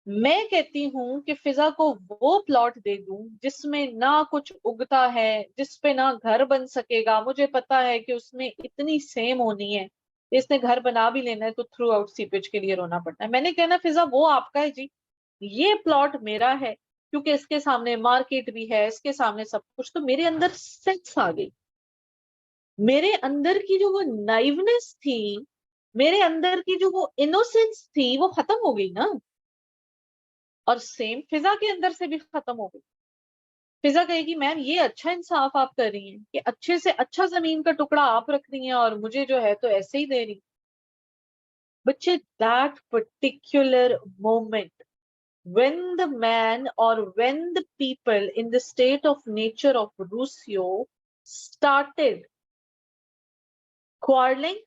मैं कहती हूं कि फिजा को वो प्लॉट दे दूं जिसमें ना कुछ उगता है, जिसपे ना घर बन सकेगा, मुझे पता है कि उसमें इतनी सेम होनी है, इसने घर बना भी लेना है तो थ्रू आउट सीपेज के लिए रोना पड़ता है। मैंने कहना फिजा वो आपका है जी, ये प्लॉट मेरा है, क्योंकि इसके सामने मार्केट भी है, इसके सामने सब कुछ। तो मेरे अंदर सेंस आ गई, मेरे अंदर की जो वो नाइवनेस थी, मेरे अंदर की जो वो इनोसेंस थी, वो खत्म हो गई ना। और सेम फिजा के अंदर से भी खत्म हो गई। फिजा कहेगी मैम ये अच्छा इंसाफ आप कर रही हैं कि अच्छे से अच्छा जमीन का टुकड़ा आप रख रही हैं और मुझे जो है तो ऐसे ही दे रही। बच्चे, that particular moment when the man or when the people in the state of nature of Rousseau started quarreling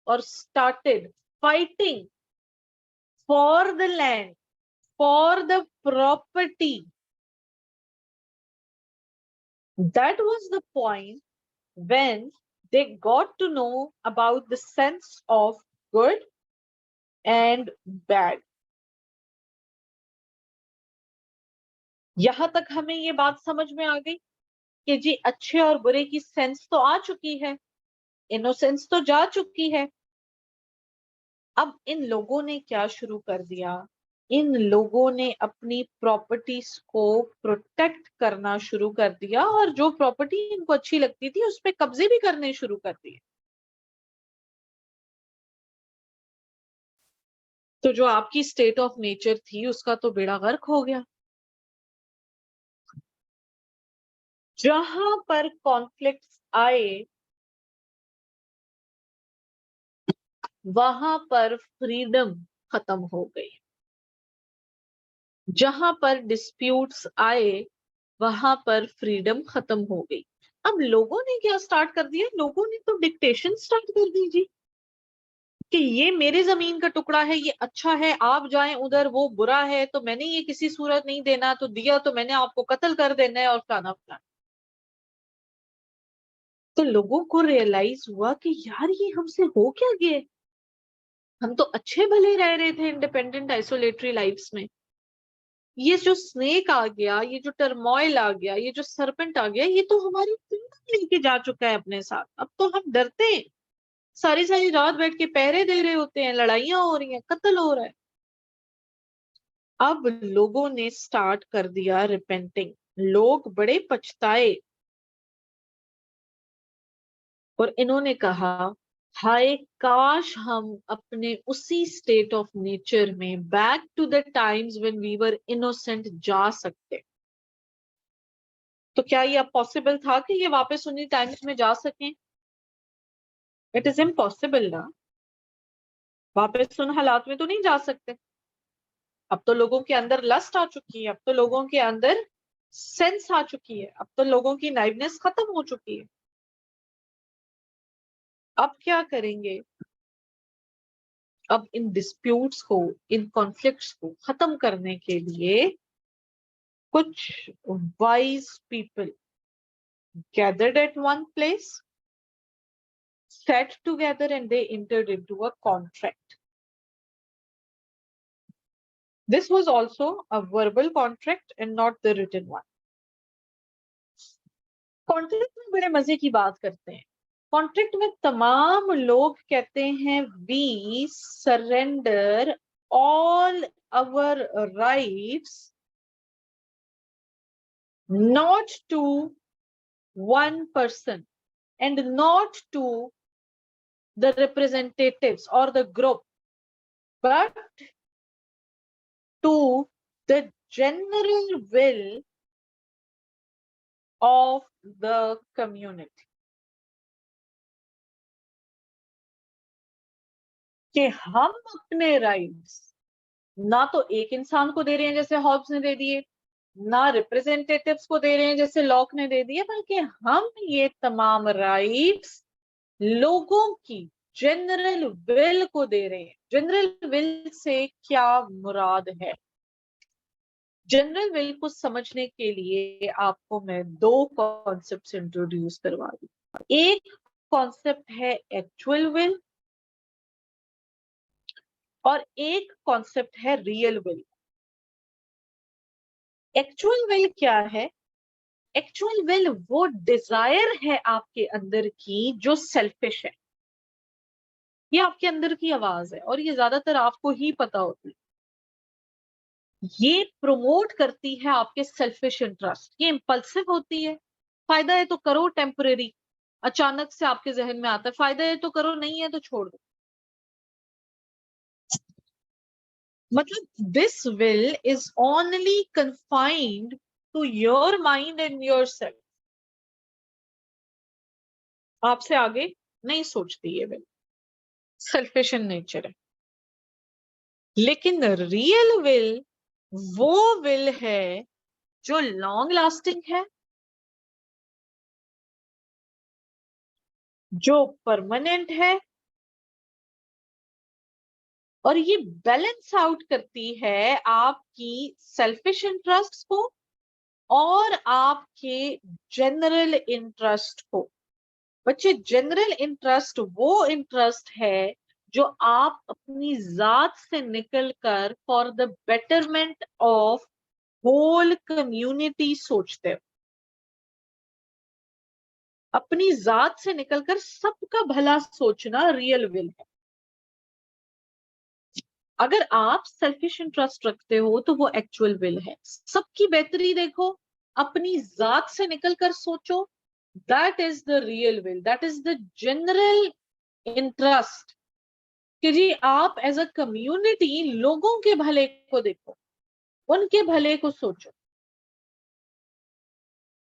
or started fighting for the land, for the property, that was the point when they got to know about the sense of good and bad. यहां तक हमें ये बात समझ में आ गई कि जी अच्छे और बुरे की सेंस तो आ चुकी है, इनोसेंस तो जा चुकी है। अब इन लोगों ने क्या शुरू कर दिया, इन लोगों ने अपनी प्रॉपर्टीज को प्रोटेक्ट करना शुरू कर दिया और जो प्रॉपर्टी इनको अच्छी लगती थी उस पे कब्जे भी करने शुरू कर दिए। तो जो आपकी स्टेट ऑफ नेचर थी उसका तो बेड़ा गर्क हो गया। जहां पर कॉन्फ्लिक्ट्स आए वहां पर फ्रीडम खत्म हो गई। जहां पर डिस्प्यूट्स आए वहां पर फ्रीडम खत्म हो गई। अब लोगों ने क्या स्टार्ट कर दिया, लोगों ने तो डिक्टेशन स्टार्ट कर दी जी कि ये मेरे जमीन का टुकड़ा है, ये अच्छा है, आप जाएं उधर, वो बुरा है तो मैंने ये किसी सूरत नहीं देना, तो दिया तो मैंने आपको कत्ल कर देना है और फलाना फलाना। तो लोगों को रियलाइज हुआ कि यार ये हमसे हो क्या गया, हम तो अच्छे भले रह रहे थे इंडिपेंडेंट आइसोलेटरी लाइफ्स में, ये जो स्नेक आ गया, ये जो टर्मोइल आ गया, ये जो सरपेंट आ गया, ये तो हमारी फ्रीडम लेके जा चुका है अपने साथ। अब तो हम डरते हैं, सारी सारी रात बैठ के पहरे दे रहे होते हैं, लड़ाइयां हो रही हैं, कत्ल हो रहा है। अब लोगों ने स्टार्ट कर दिया रिपेंटिंग, लोग बड़े पछताए और इन्होंने कहा हाय काश हम अपने उसी स्टेट ऑफ नेचर में back to the times when we were innocent जा सकते। तो क्या ये अब पॉसिबल था कि ये वापस उन्हीं टाइम्स में जा सकें? इट इज इम्पॉसिबल ना, वापस उन हालात में तो नहीं जा सकते। अब तो लोगों के अंदर लस्ट आ चुकी है, अब तो लोगों के अंदर सेंस आ चुकी है, अब तो लोगों की नाइवनेस खत्म हो चुकी है। अब क्या करेंगे? अब इन डिस्प्यूट्स को, इन कॉन्फ्लिक्ट्स को खत्म करने के लिए कुछ wise people gathered at one place, sat together and they entered into a contract. This was also a verbal contract and not the written one. Contract में बड़े मजे की बात करते हैं। कॉन्ट्रैक्ट में तमाम लोग कहते हैं we surrender all our rights not to one person and not to the representatives or the group, but to the general will of the community. कि हम अपने राइट्स ना तो एक इंसान को दे रहे हैं जैसे हॉब्स ने दे दिए, ना रिप्रेजेंटेटिव्स को दे रहे हैं जैसे लॉक ने दे दिए, बल्कि हम ये तमाम राइट्स लोगों की जनरल विल को दे रहे हैं। जनरल विल से क्या मुराद है? जनरल विल को समझने के लिए आपको मैं दो कॉन्सेप्ट्स इंट्रोड्यूस करवा दूं। एक कॉन्सेप्ट है एक्चुअल विल और एक कॉन्सेप्ट है रियल विल। एक्चुअल विल क्या है? एक्चुअल विल वो डिजायर है आपके अंदर की जो सेल्फिश है। ये आपके अंदर की आवाज है और ये ज्यादातर आपको ही पता होती है। ये प्रमोट करती है आपके सेल्फिश इंटरेस्ट, ये इंपल्सिव होती है। फायदा है तो करो, टेम्परेरी, अचानक से आपके जहन में आता है, फायदा है तो करो, नहीं है तो छोड़ दो। मतलब this will is only confined to your mind and yourself. आपसे आगे नहीं सोचती ये विल, सेल्फिश इन नेचर है। लेकिन रियल विल वो विल है जो लॉन्ग लास्टिंग है, जो परमानेंट है, और ये बैलेंस आउट करती है आपकी सेल्फिश इंटरेस्ट को और आपके जनरल इंटरेस्ट को। बच्चे, जनरल इंटरेस्ट वो इंटरेस्ट है जो आप अपनी जात से निकलकर for the betterment of whole community सोचते हो। अपनी जात से निकलकर सबका भला सोचना रियल विल है। अगर आप सेल्फिश इंटरेस्ट रखते हो तो वो एक्चुअल विल है। सबकी बेहतरी देखो, अपनी जात से निकलकर सोचो, that is the real will, that is the general interest. कि जी आप एज अ कम्युनिटी लोगों के भले को देखो, उनके भले को सोचो,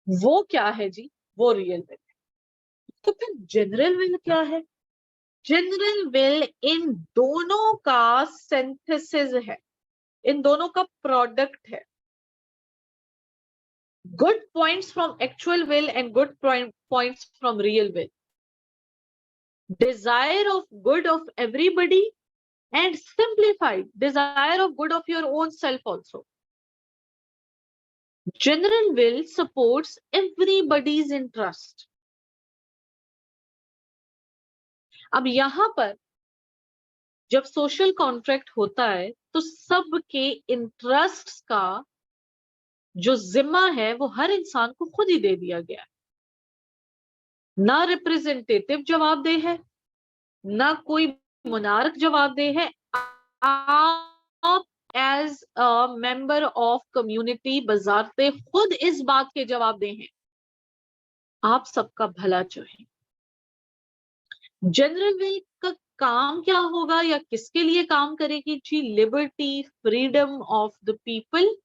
वो क्या है जी? वो रियल विल है। तो फिर जनरल विल क्या है? जनरल विल इन दोनों का सिंथेसिस है, इन दोनों का प्रोडक्ट है। Good points from actual will and good points from real will. Desire of good of everybody and simplified desire of good of your own self also. General will supports everybody's interest. अब यहां पर जब सोशल कॉन्ट्रैक्ट होता है तो सबके इंटरेस्ट्स का जो जिम्मा है वो हर इंसान को खुद ही दे दिया गया है। ना रिप्रेजेंटेटिव जवाबदेह है, ना कोई मोनार्क जवाबदेह है। आप as a member of community बजाते खुद इस बात के जवाबदेह हैं, आप सबका भला चाहें। जनरल विल का काम क्या होगा या किसके लिए काम करेगी जी? Liberty, freedom of the people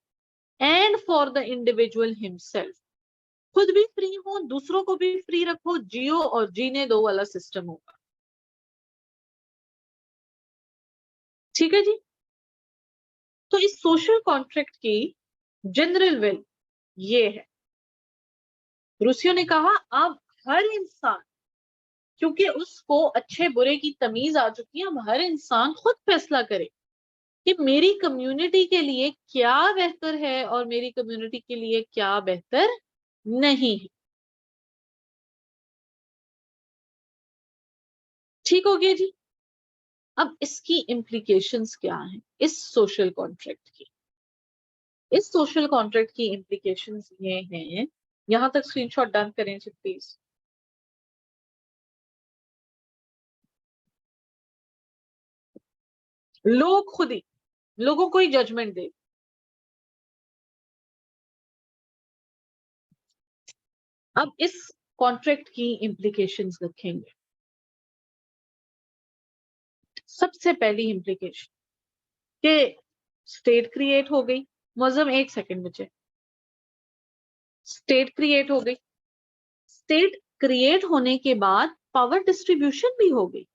and for the individual himself. खुद भी फ्री हो, दूसरों को भी फ्री रखो, जियो और जीने दो वाला सिस्टम होगा। ठीक है जी। तो इस सोशल कॉन्ट्रैक्ट की जनरल विल ये है। रूसियों ने कहा अब हर इंसान, क्योंकि उसको अच्छे बुरे की तमीज आ चुकी है, अब हर इंसान खुद फैसला करे कि मेरी कम्युनिटी के लिए क्या बेहतर है और मेरी कम्युनिटी के लिए क्या बेहतर नहीं है। ठीक हो गया जी। अब इसकी इम्प्लीकेशंस क्या हैं इस सोशल कॉन्ट्रैक्ट की? इस सोशल कॉन्ट्रैक्ट की इम्प्लीकेशंस ये हैं, यहां तक स्क्रीनशॉट डन करें जी प्लीज। लोग खुद ही लोगों को ही जजमेंट दे। अब इस कॉन्ट्रैक्ट की इम्प्लीकेशंस रखेंगे। सबसे पहली इम्प्लीकेशन कि स्टेट क्रिएट हो गई। मौजम एक सेकंड बचे। स्टेट क्रिएट हो गई। स्टेट क्रिएट होने के बाद पावर डिस्ट्रीब्यूशन भी हो गई।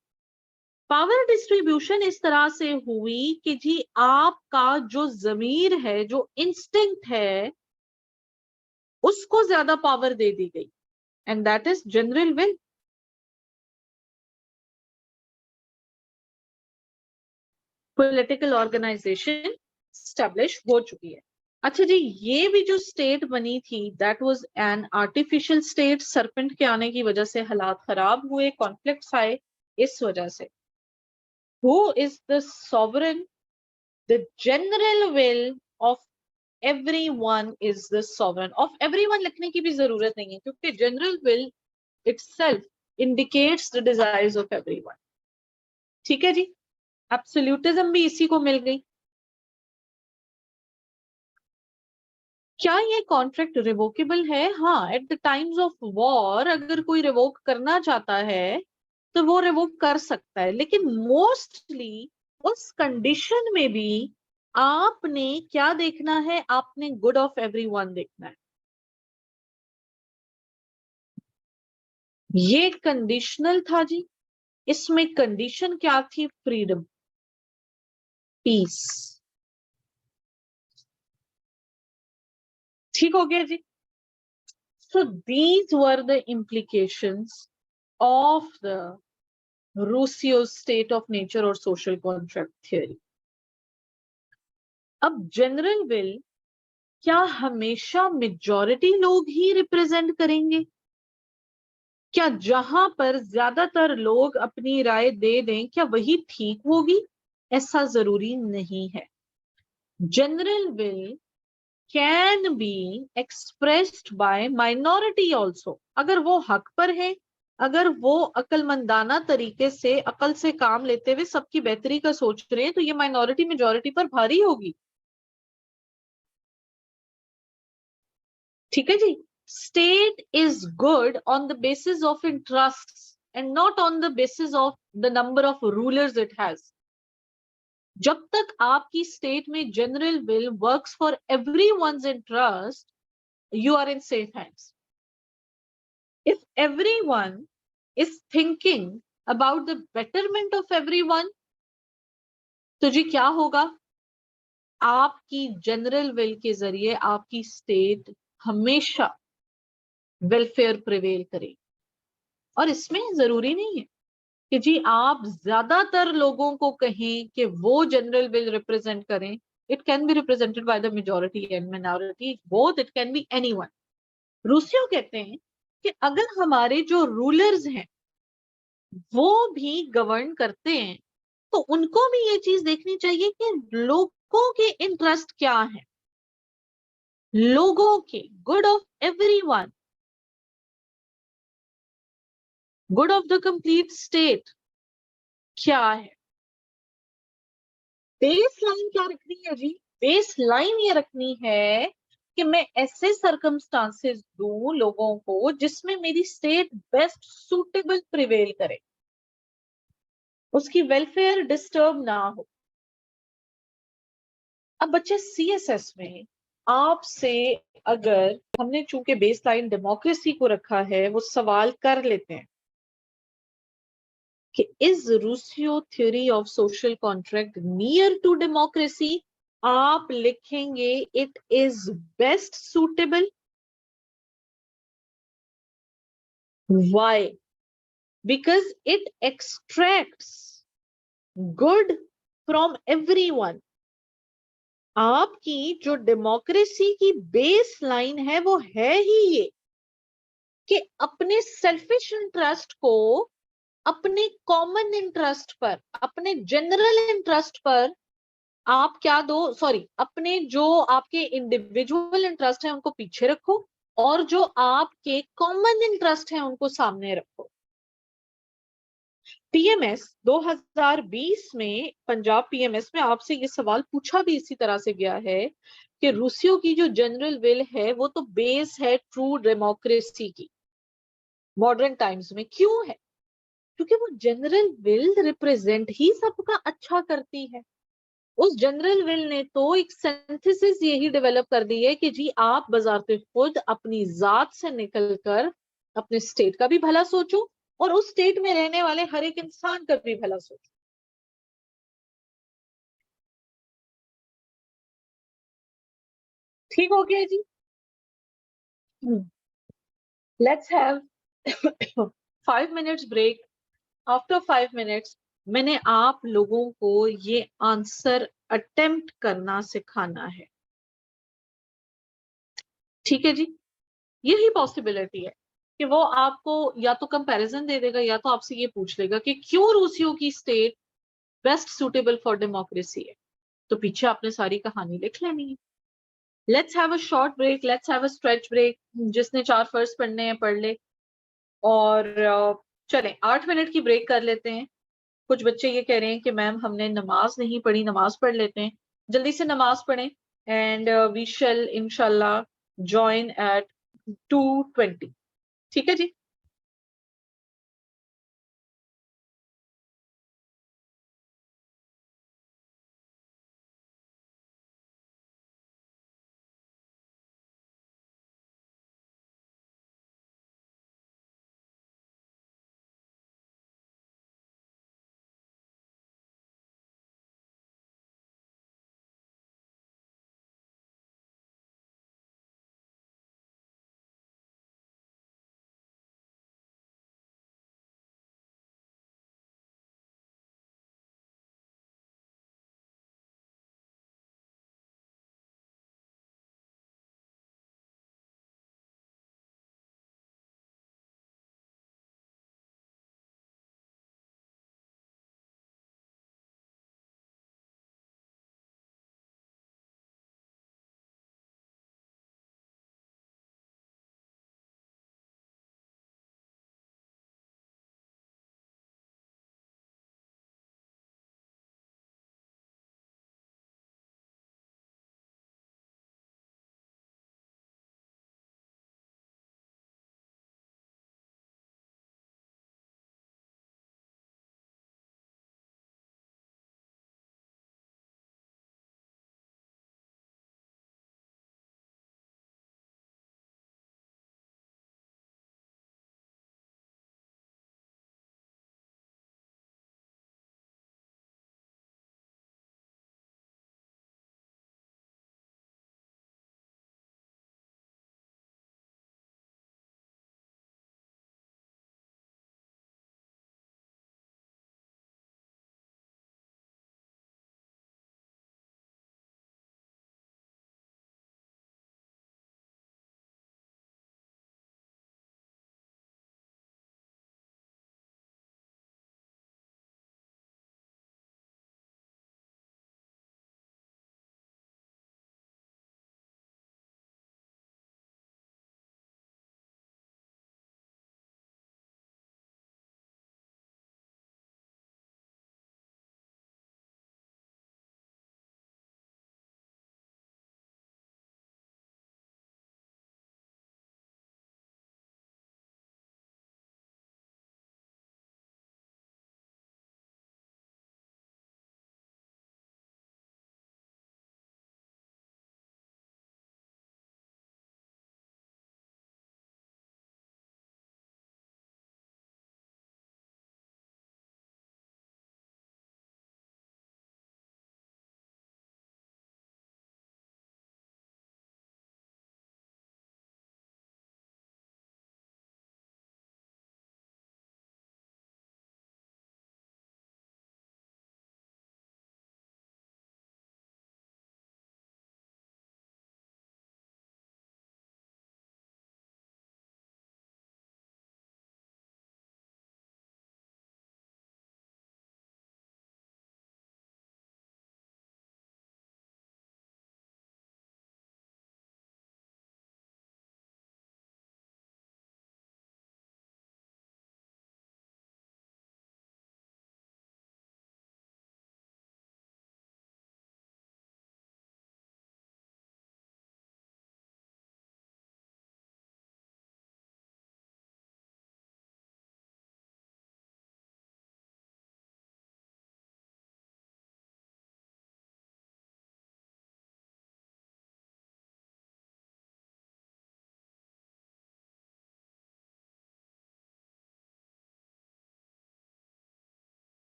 पावर डिस्ट्रीब्यूशन इस तरह से हुई कि जी आपका जो जमीर है, जो इंस्टिंक्ट है, उसको ज्यादा पावर दे दी गई, and that is general will. Political organisation establish हो चुकी है। अच्छा जी, ये भी जो स्टेट बनी थी that was an artificial state. Serpent के आने की वजह से हालात खराब हुए, कॉन्फ्लिक्ट्स आए। इस वजह से who is the sovereign? The general will of everyone is the sovereign. Of everyone लिखने की भी जरूरत नहीं है, क्योंकि general will itself indicates the desires of everyone. ठीक है जी। एब्सोल्यूटिज्म भी इसी को मिल गई। क्या ये कॉन्ट्रैक्ट रिवोकेबल है? हाँ, eight the times of war अगर कोई रिवोक करना चाहता है तो वो रिवोक कर सकता है, लेकिन मोस्टली उस कंडीशन में भी आपने क्या देखना है? आपने गुड ऑफ एवरीवन देखना है। ये कंडीशनल था जी। इसमें कंडीशन क्या थी? Freedom, peace. ठीक हो गया जी? So these were the implications of the Rousseau's state of nature or social contract theory. अब जनरल विल क्या हमेशा मेजॉरिटी लोग ही रिप्रेजेंट करेंगे? क्या जहां पर ज्यादातर लोग अपनी राय दे दें, क्या वही ठीक होगी? ऐसा जरूरी नहीं है. General will can be expressed by minority also. अगर वो हक पर है, अगर वो अक्लमंदाना तरीके से अकल से काम लेते हुए सबकी बेहतरी का सोच रहे हैं, तो ये माइनॉरिटी मेजॉरिटी पर भारी होगी. ठीक है जी? State is good on the basis of interest and not on the basis of the number of rulers it has. जब तक आपकी स्टेट में general will works for everyone's interest, you are in safe hands. If everyone is thinking about the betterment of everyone, तो जी क्या होगा? आपकी जनरल विल के जरिए आपकी स्टेट हमेशा वेलफेयर प्रिवेल करे. और इसमें जरूरी नहीं है कि जी आप ज्यादातर लोगों को कहें कि वो जनरल विल रिप्रेजेंट करें. It can be represented by the majority and minority, both. It can be anyone. Rousseau कहते हैं कि अगर हमारे जो रूलर्स हैं वो भी गवर्न करते हैं, तो उनको भी ये चीज देखनी चाहिए कि लोगों के इंटरेस्ट क्या है, लोगों के good of everyone, good of the complete state क्या है. बेस लाइन क्या रखनी है जी? बेस लाइन ये रखनी है कि मैं ऐसे सरकमस्टांसेस दूं लोगों को जिसमें मेरी स्टेट बेस्ट सूटेबल प्रिवेल करे, उसकी वेलफेयर डिस्टर्ब ना हो. अब बच्चे सीएसएस में आपसे अगर हमने चूंकि बेसलाइन डेमोक्रेसी को रखा है, वो सवाल कर लेते हैं कि is Rousseau theory of social contract near to democracy? आप लिखेंगे it is best suitable. Why? Because it extracts good from everyone. आपकी जो डेमोक्रेसी की बेस लाइन है वो है ही ये कि अपने सेल्फिश इंटरेस्ट को अपने कॉमन इंटरेस्ट पर, अपने जनरल इंटरेस्ट पर आप क्या दो, सॉरी, अपने जो आपके इंडिविजुअल इंटरेस्ट है उनको पीछे रखो और जो आपके कॉमन इंटरेस्ट है उनको सामने रखो. पीएमएस 2020 में, पंजाब पीएमएस में आपसे ये सवाल पूछा भी इसी तरह से गया है कि रूसियो की जो जनरल विल है वो तो बेस है ट्रू डेमोक्रेसी की मॉडर्न टाइम्स में. क्यों है? क्योंकि वो जनरल विल रिप्रेजेंट ही सबका अच्छा करती है. उस जनरल विल ने तो एक सिंथेसिस यही डेवलप कर दी है कि जी आप बजाते खुद अपनी जात से निकलकर अपने स्टेट का भी भला सोचो और उस स्टेट में रहने वाले हर एक इंसान का भी भला सोचो. ठीक हो गया जी? Let's have 5 minutes break. After 5 minutes मैंने आप लोगों को ये आंसर अटेम्प्ट करना सिखाना है. ठीक है जी? यही पॉसिबिलिटी है कि वो आपको या तो कंपैरिजन दे देगा या तो आपसे ये पूछ लेगा कि क्यों रूसियों की state best suitable for democracy है. तो पीछे आपने सारी कहानी लिख लेनी है. Let's have a short break, let's have a stretch break. जिसने 4 फर्ज पढ़ने हैं पढ़ ले. और चलें 8 मिनट की ब्रेक कर लेते हैं. कुछ बच्चे ये कह रहे हैं कि मैम हमने नमाज नहीं पढ़ी, नमाज पढ़ लेते हैं. जल्दी से नमाज पढ़ें एंड वी शैल इंशाल्लाह जॉइन एट 2:20. ठीक है जी?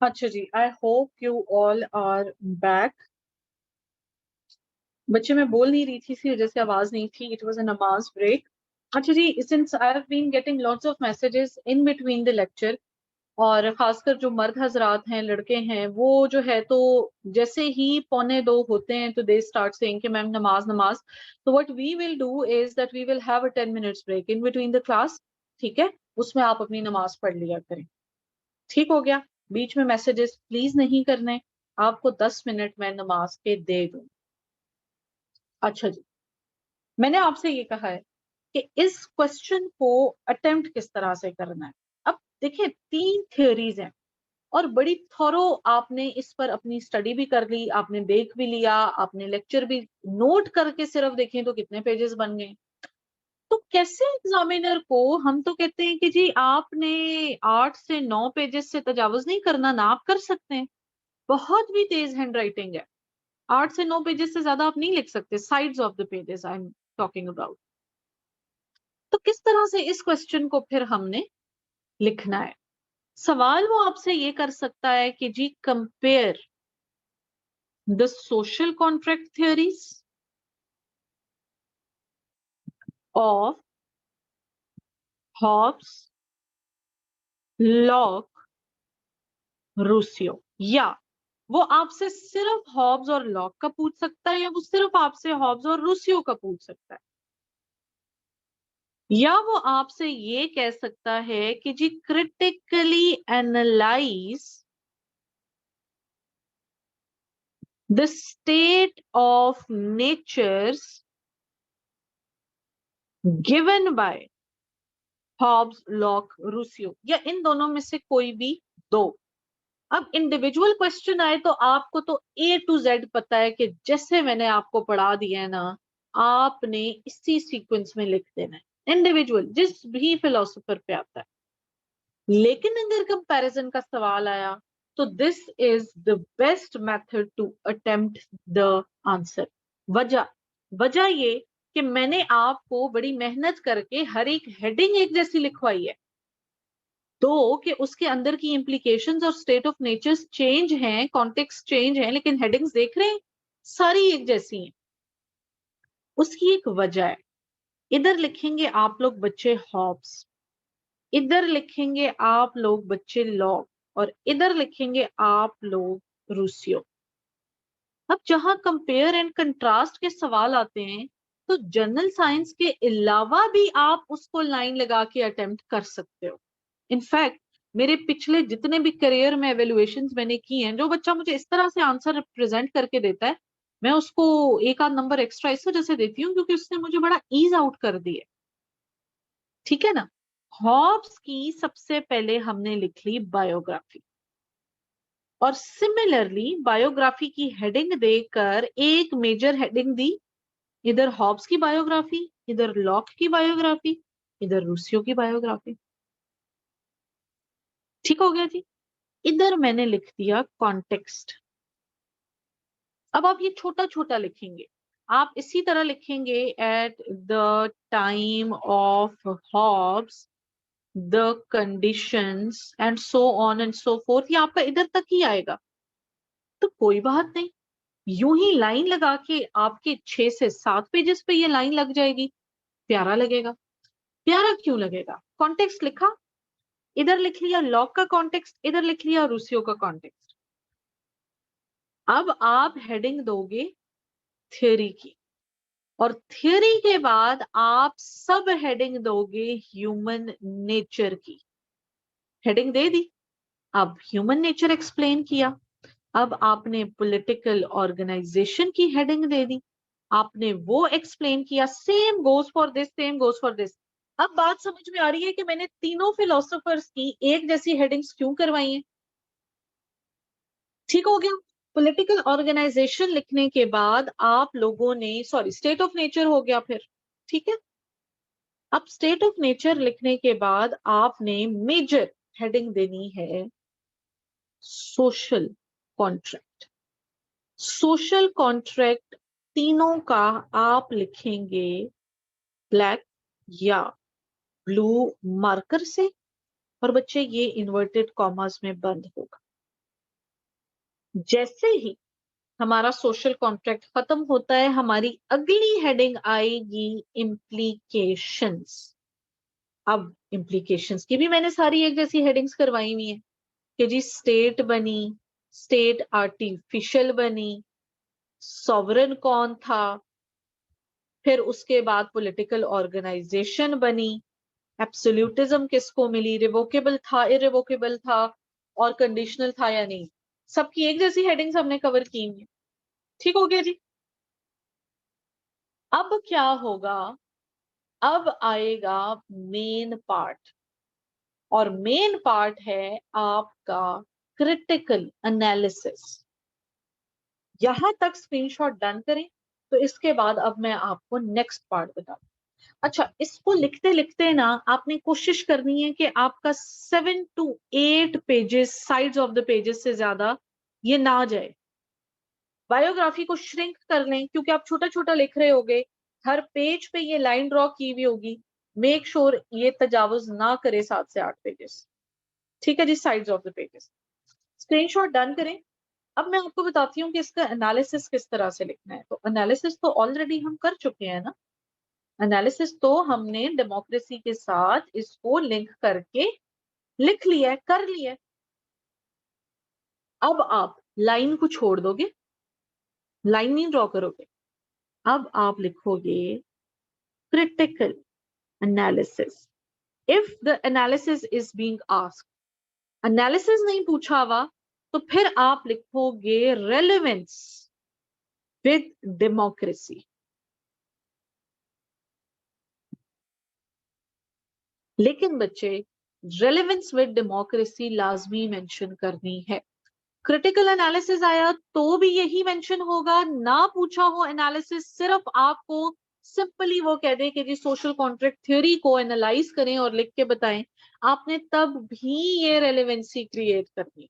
अच्छा जी, I hope you all are back. बच्चे मैं बोल नहीं रही थी इसी वजह से आवाज नहीं थी, इट वाज अ नमाज ब्रेक। अच्छा जी, since I have been getting lots of messages in between the lecture, और खासकर जो मर्द हजरात हैं, लड़के हैं, वो जो है तो जैसे ही 1:45 होते हैं तो दे स्टार्ट सेइंग कि मैम नमाज नमाज। तो what we will do is that we will have a 10 minutes break in between the class. ठीक है, उसमें आप अपनी नमाज पढ़ लिया करें। ठीक हो गया? बीच में मैसेजेस प्लीज नहीं करने। आपको 10 मिनट मैं नमाज के दे दूं। अच्छा जी, मैंने आपसे ये कहा है कि इस क्वेश्चन को अटेम्प्ट किस तरह से करना है। अब देखिए, 3 थ्योरीज हैं और बड़ी थॉरो आपने इस पर अपनी स्टडी भी कर ली, आपने देख भी लिया, आपने लेक्चर भी नोट करके सिर्फ देखें तो कितने पेजेस बन गए। तो कैसे एग्जामिनर को हम तो कहते हैं कि जी आपने 8 से 9 पेजेस से तजावुज नहीं करना ना, आप कर सकते हैं। बहुत भी तेज हैंड राइटिंग है, 8 से 9 पेजेस से ज्यादा आप नहीं लिख सकते, sides of the pages I am talking about. तो किस तरह से इस क्वेश्चन को फिर हमने लिखना है? सवाल वो आपसे ये कर सकता है कि जी compare the social contract theories of Hobbes, Locke, Rousseau. या वो आपसे सिर्फ हॉब्स और लॉक का पूछ सकता है, या वो सिर्फ आपसे हॉब्स और रूसियो का पूछ सकता है, या वो आपसे ये कह सकता है कि जी critically analyse the state of natures given by Hobbes, Locke, Rousseau, या इन दोनों में से कोई भी दो। अब इंडिविजुअल क्वेश्चन आए तो आपको तो ए टू जेड पता है कि जैसे मैंने आपको पढ़ा दिया है ना, आपने इसी सीक्वेंस में लिख देना है, इंडिविजुअल जिस भी फिलोसोफर पे आता है। लेकिन अगर कंपैरिजन का सवाल आया तो this is the best method to attempt the answer. वजह वजह ये कि मैंने आपको बड़ी मेहनत करके हर एक हेडिंग एक जैसी लिखवाई है, तो कि उसके अंदर की इंप्लीकेशंस और स्टेट ऑफ नेचर्स चेंज हैं, कॉन्टेक्स्ट चेंज है, लेकिन हेडिंग्स देख रहे हैं सारी एक जैसी हैं। उसकी एक वजह है। इधर लिखेंगे आप लोग बच्चे हॉब्स, इधर लिखेंगे आप लोग बच्चे लॉक, और इधर लिखेंगे आप लोग रूसियो। अब जहां कंपेयर एंड कंट्रास्ट के सवाल आते हैं तो जनरल साइंस के अलावा भी आप उसको लाइन लगा के अटेम्प्ट कर सकते हो। इनफैक्ट मेरे पिछले जितने भी करियर में एवेल्युएशंस मैंने की हैं, जो बच्चा मुझे इस तरह से आंसर प्रेजेंट करके देता है, मैं उसको एक आध नंबर एक्स्ट्रा इस वजह से देती हूँ क्योंकि उसने मुझे बड़ा ईज आउट कर दिया। ठीक है ना? हॉब्स की सबसे पहले हमने लिख ली बायोग्राफी, और सिमिलरली बायोग्राफी की हेडिंग देकर एक मेजर हेडिंग दी, इधर हॉब्स की बायोग्राफी, इधर लॉक की बायोग्राफी, इधर रूसियो की बायोग्राफी। ठीक हो गया जी? इधर मैंने लिख दिया कॉन्टेक्स्ट। अब आप ये छोटा छोटा लिखेंगे, आप इसी तरह लिखेंगे at the time of Hobbes the conditions and so on and so forth, ये आपका इधर तक ही आएगा। तो कोई बात नहीं, यूं ही लाइन लगा के आपके 6 से 7 पेजेस पे ये लाइन लग जाएगी, प्यारा लगेगा। प्यारा क्यों लगेगा? कॉन्टेक्स्ट लिखा, इधर लिख लिया लॉक का कॉन्टेक्स्ट, इधर लिख लिया रूसियो का कॉन्टेक्स्ट। अब आप हेडिंग दोगे थ्योरी की, और थ्योरी के बाद आप सब हेडिंग दोगे ह्यूमन नेचर की। हेडिंग दे दी, अब ह्यूमन नेचर एक्सप्लेन किया। अब आपने पॉलिटिकल ऑर्गेनाइजेशन की हेडिंग दे दी, आपने वो एक्सप्लेन किया। Same goes for this, same goes for this. अब बात समझ में आ रही है कि मैंने तीनों फिलोसोफर्स की एक जैसी हेडिंग्स क्यों करवाई हैं? ठीक हो गया? पॉलिटिकल ऑर्गेनाइजेशन लिखने के बाद आप लोगों ने, सॉरी, स्टेट ऑफ नेचर हो गया फिर। ठीक है, अब स्टेट ऑफ नेचर लिखने के बाद आपने मेजर हेडिंग देनी है सोशल कॉन्ट्रैक्ट। सोशल कॉन्ट्रैक्ट तीनों का आप लिखेंगे ब्लैक या ब्लू मार्कर से, और बच्चे ये इन्वर्टेड कॉमास में बंद होगा। जैसे ही हमारा सोशल कॉन्ट्रैक्ट खत्म होता है, हमारी अगली हेडिंग आएगी इम्प्लीकेशंस। अब इम्प्लीकेशंस की भी मैंने सारी एक जैसी हेडिंग्स करवाई हुई है कि जी स्टेट बनी, स्टेट आर्टिफिशियल बनी, सॉवरन कौन था, फिर उसके बाद पॉलिटिकल ऑर्गेनाइजेशन बनी, एब्सोल्यूटिज्म किसको मिली, रिवोकेबल था, इरिवोकेबल था और कंडीशनल था या नहीं। सबकी एक जैसी हेडिंग्स हमने कवर की हुई है। ठीक हो गया जी। अब क्या होगा, अब आएगा मेन पार्ट, और मेन पार्ट है आपका क्रिटिकल एनालिसिस। यहां तक स्क्रीनशॉट डन करें। तो इसके बाद अब मैं आपको नेक्स्ट पार्ट बता। अच्छा, इसको लिखते लिखते ना आपने कोशिश करनी है कि आपका 7 to 8 pages, sides of the pages से ज्यादा ये ना जाए। बायोग्राफी को श्रिंक कर लें, क्योंकि आप छोटा छोटा लिख रहे होगे, हर पेज पे ये लाइन ड्रॉ की हुई होगी। मेक श्योर ये तजावुज ना करे 7 से 8 पेजेस। ठीक है जी, sides of the pages. Screenshot done करें। अब मैं आपको बताती हूँ कि इसका एनालिसिस किस तरह से लिखना है। तो एनालिसिस तो ऑलरेडी हम कर चुके हैं ना। एनालिसिस तो हमने डेमोक्रेसी के साथ इसको लिंक करके लिख लिया है, कर लिया है। अब आप लाइन को छोड़ दोगे, लाइन नहीं ड्रॉ करोगे। अब आप लिखोगे critical analysis. If the analysis is being asked, analysis नहीं पूछा हुआ, तो फिर आप लिखोगे relevance with democracy. लेकिन बच्चे, relevance with democracy लाजमी मेंशन करनी है। क्रिटिकल एनालिसिस आया तो भी यही मेंशन होगा, ना पूछा हो एनालिसिस, सिर्फ आपको सिंपली वो कह दे कि जी सोशल कॉन्ट्रैक्ट थ्योरी को एनालाइज करें और लिख के बताएं, आपने तब भी ये रेलेवेंसी क्रिएट करनी।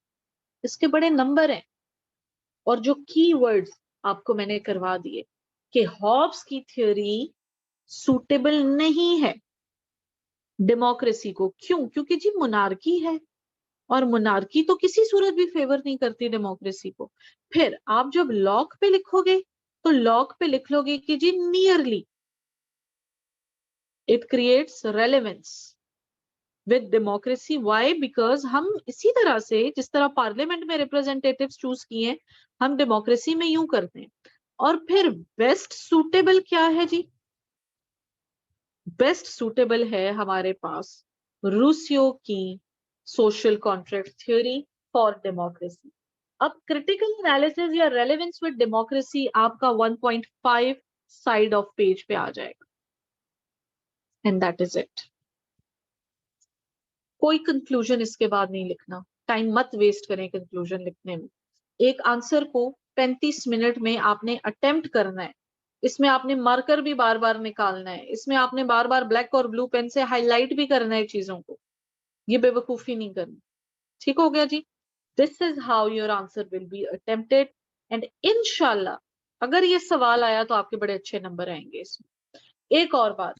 इसके बड़े नंबर हैं, और जो कीवर्ड्स आपको मैंने करवा दिए कि हॉब्स की थ्योरी सूटेबल नहीं है डेमोक्रेसी को। क्यों? क्योंकि जी मोनार्की है, और मोनार्की तो किसी सूरत भी फेवर नहीं करती डेमोक्रेसी को। फिर आप जब लॉक पे लिखोगे, तो लॉक पे लिख लोगे कि जी nearly it creates relevance with democracy. Why? Because हम इसी तरह से, जिस तरह पार्लियामेंट में रिप्रेजेंटेटिव्स चूज किए हैं, हम डेमोक्रेसी में यूं करते हैं। और फिर बेस्ट सूटेबल क्या है जी? बेस्ट सूटेबल है हमारे पास रूसियो की social contract theory for democracy. अब क्रिटिकल एनालिसिस या रेलेवेंस विद डेमोक्रेसी आपका 1.5 साइड ऑफ पेज पे आ जाएगा, एंड दैट इज इट। कोई कंक्लूजन इसके बाद नहीं लिखना, टाइम मत वेस्ट करें कंक्लूजन लिखने में। एक आंसर को 35 मिनट में आपने अटेम्प्ट करना है। इसमें आपने मार्कर भी बार बार निकालना है, इसमें आपने बार बार ब्लैक और ब्लू पेन से हाईलाइट भी करना है चीजों को। ये बेवकूफी नहीं करनी। ठीक हो गया जी। This is how your answer will be attempted, and इंशाल्लाह अगर ये सवाल आया तो आपके बड़े अच्छे नंबर आएंगे इसमें। एक और बात,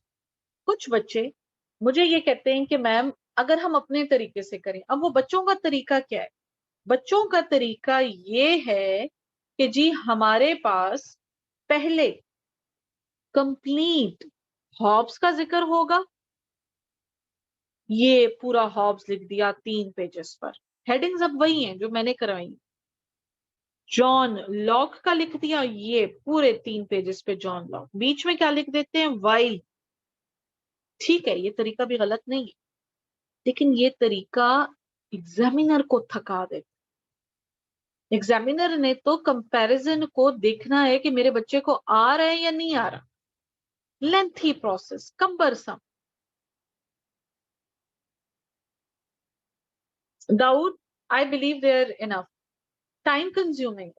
कुछ बच्चे मुझे ये कहते हैं कि मैम अगर हम अपने तरीके से करें। अब वो बच्चों का तरीका क्या है? बच्चों का तरीका ये है कि जी हमारे पास पहले कंप्लीट हॉब्स का जिक्र होगा। ये पूरा हॉब्स लिख दिया 3 पेजेस पर, हेडिंग्स अब वही हैं जो मैंने करवाई। जॉन लॉक का लिख दिया, ये पूरे 3 पेजेस पे जॉन लॉक, बीच में क्या लिख देते हैं? वाइल। ठीक है, ये तरीका भी गलत नहीं है, लेकिन ये तरीका एग्जामिनर को थका दे। एग्जामिनर ने तो कंपैरिजन को देखना है कि मेरे बच्चे को आ रहा है या नहीं आ रहा। Lengthy process, cumbersome. Dawood, I believe they are enough, time consuming.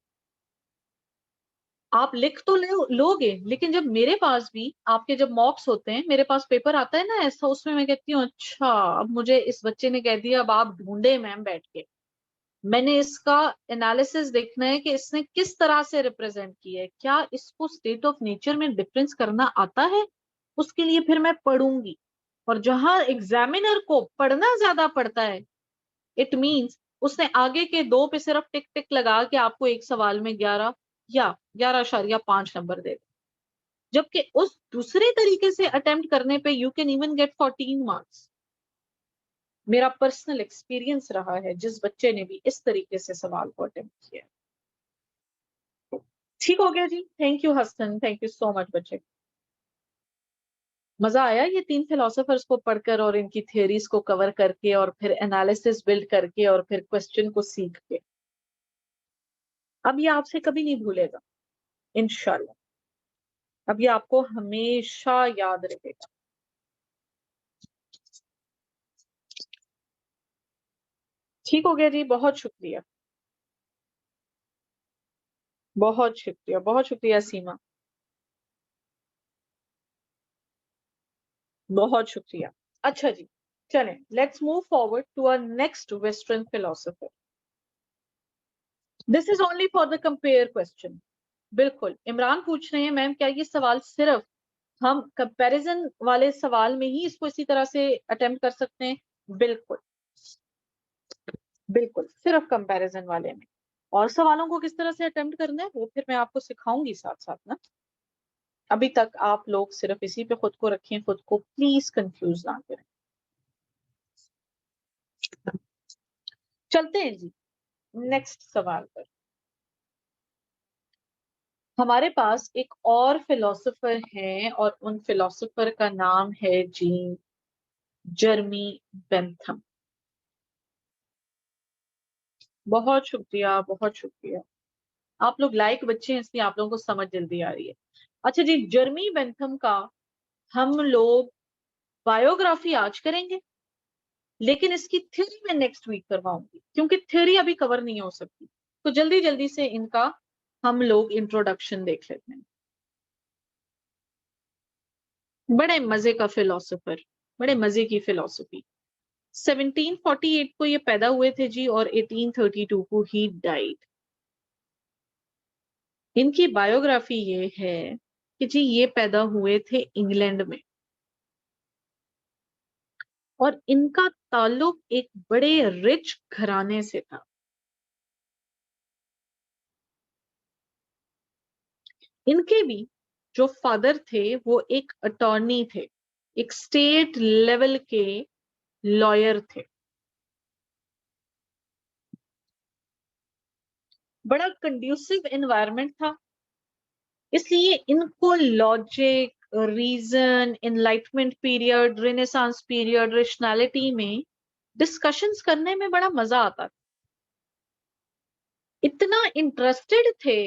आप लिख तो लोगे, लेकिन जब मेरे पास भी आपके जब मॉक्स होते हैं, मेरे पास पेपर आता है ना ऐसा, उसमें मैं कहती हूँ अच्छा अब मुझे इस बच्चे ने कह दिया, अब आप ढूंढे मैम बैठ के। मैंने इसका एनालिसिस देखना है कि इसने किस तरह से रिप्रेजेंट किया है, क्या इसको स्टेट ऑफ नेचर में डिफरेंस करना आता है। उसके लिए फिर मैं पढ़ूंगी। और जहां एग्जामिनर को पढ़ना ज्यादा पड़ता है, इट मीन्स उसने आगे के 2 पे सिर्फ टिक टिक लगा के आपको एक सवाल में 11 या 11.5 नंबर दे, जबकि उस दूसरे तरीके से अटेम्प्ट करने पे you can even get 14 marks. मेरा पर्सनल एक्सपीरियंस रहा है जिस बच्चे ने भी इस तरीके से सवाल को अटेम्प्ट किया। ठीक हो गया जी, thank you Hasan, thank you so much बच्चे। मजा आया ये 3 फिलोसोफर्स को पढ़कर और इनकी थियरीज को कवर करके और फिर एनालिसिस बिल्ड करके और फिर क्वेश्चन को सीख के। अब ये आपसे कभी नहीं भूलेगा इंशाल्लाह, अब ये आपको हमेशा याद रहेगा। ठीक हो गया जी, बहुत शुक्रिया, बहुत शुक्रिया सीमा, बहुत शुक्रिया। अच्छा जी, चलें, let's move forward to a next western philosopher. This is only for the compare question. बिल्कुल, इमरान पूछ रहे हैं मैम क्या ये सवाल सिर्फ हम कंपैरिजन वाले सवाल में ही इसको इसी तरह से अटेम्प्ट कर सकते हैं? बिल्कुल, बिल्कुल सिर्फ कंपैरिजन वाले में। और सवालों को किस तरह से अटेम्प्ट करना है वो फिर मैं आपको सिखाऊंगी साथ साथ ना। अभी तक आप लोग सिर्फ इसी पे खुद को रखें, खुद को प्लीज कंफ्यूज ना करें। चलते हैं जी नेक्स्ट सवाल पर। हमारे पास एक और फिलोसोफर हैं और उन फिलोसोफर का नाम है जी जर्मी बेंथम। बहुत शुक्रिया, बहुत शुक्रिया। आप लोग लाइक बच्चे हैं इसलिए आप लोगों को समझ जल्दी आ रही है। अच्छा जी, जर्मी बेंथम का हम लोग बायोग्राफी आज करेंगे, लेकिन इसकी थ्योरी मैं नेक्स्ट वीक करवाऊंगी क्योंकि थ्योरी अभी कवर नहीं हो सकती। तो जल्दी जल्दी से इनका हम लोग इंट्रोडक्शन देख लेते हैं। बड़े मजे का फिलोसोफर, बड़े मजे की फिलोसफी। 1748 को ये पैदा हुए थे जी और 1832 को ही डाइड। इनकी बायोग्राफी ये है कि जी ये पैदा हुए थे इंग्लैंड में और इनका ताल्लुक एक बड़े रिच घराने से था। इनके भी जो फादर थे वो एक अटॉर्नी थे, एक स्टेट लेवल के लॉयर थे। बड़ा कंड्यूसिव एनवायरनमेंट था, इसलिए इनको logic, reason, enlightenment period, renaissance period, rationality में डिस्कशंस करने में बड़ा मजा आता था। इतना इंटरेस्टेड थे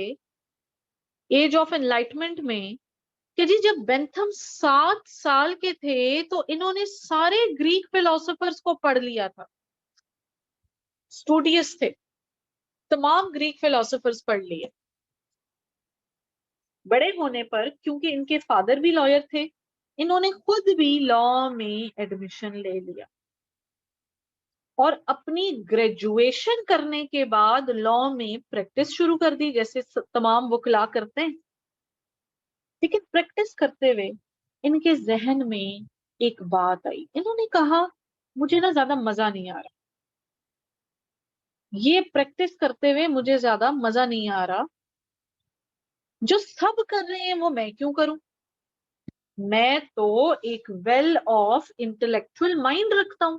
एज ऑफ एनलाइटमेंट में कि जी जब बेंथम 7 साल के थे तो इन्होंने सारे ग्रीक फिलोसोफर्स को पढ़ लिया था। स्टूडियस थे, तमाम ग्रीक फिलोसोफर्स पढ़ लिए। बड़े होने पर क्योंकि इनके फादर भी लॉयर थे, इन्होंने खुद भी लॉ में एडमिशन ले लिया और अपनी ग्रेजुएशन करने के बाद लॉ में प्रैक्टिस शुरू कर दी जैसे तमाम वकला करते हैं। लेकिन प्रैक्टिस करते हुए इनके जहन में एक बात आई, इन्होंने कहा मुझे ना ज्यादा मजा नहीं आ रहा, ये प्रैक्टिस करते हुए मुझे ज्यादा मजा नहीं आ रहा, जो सब कर रहे हैं वो मैं क्यों करूं? मैं तो एक वेल ऑफ इंटेलेक्चुअल माइंड रखता हूं,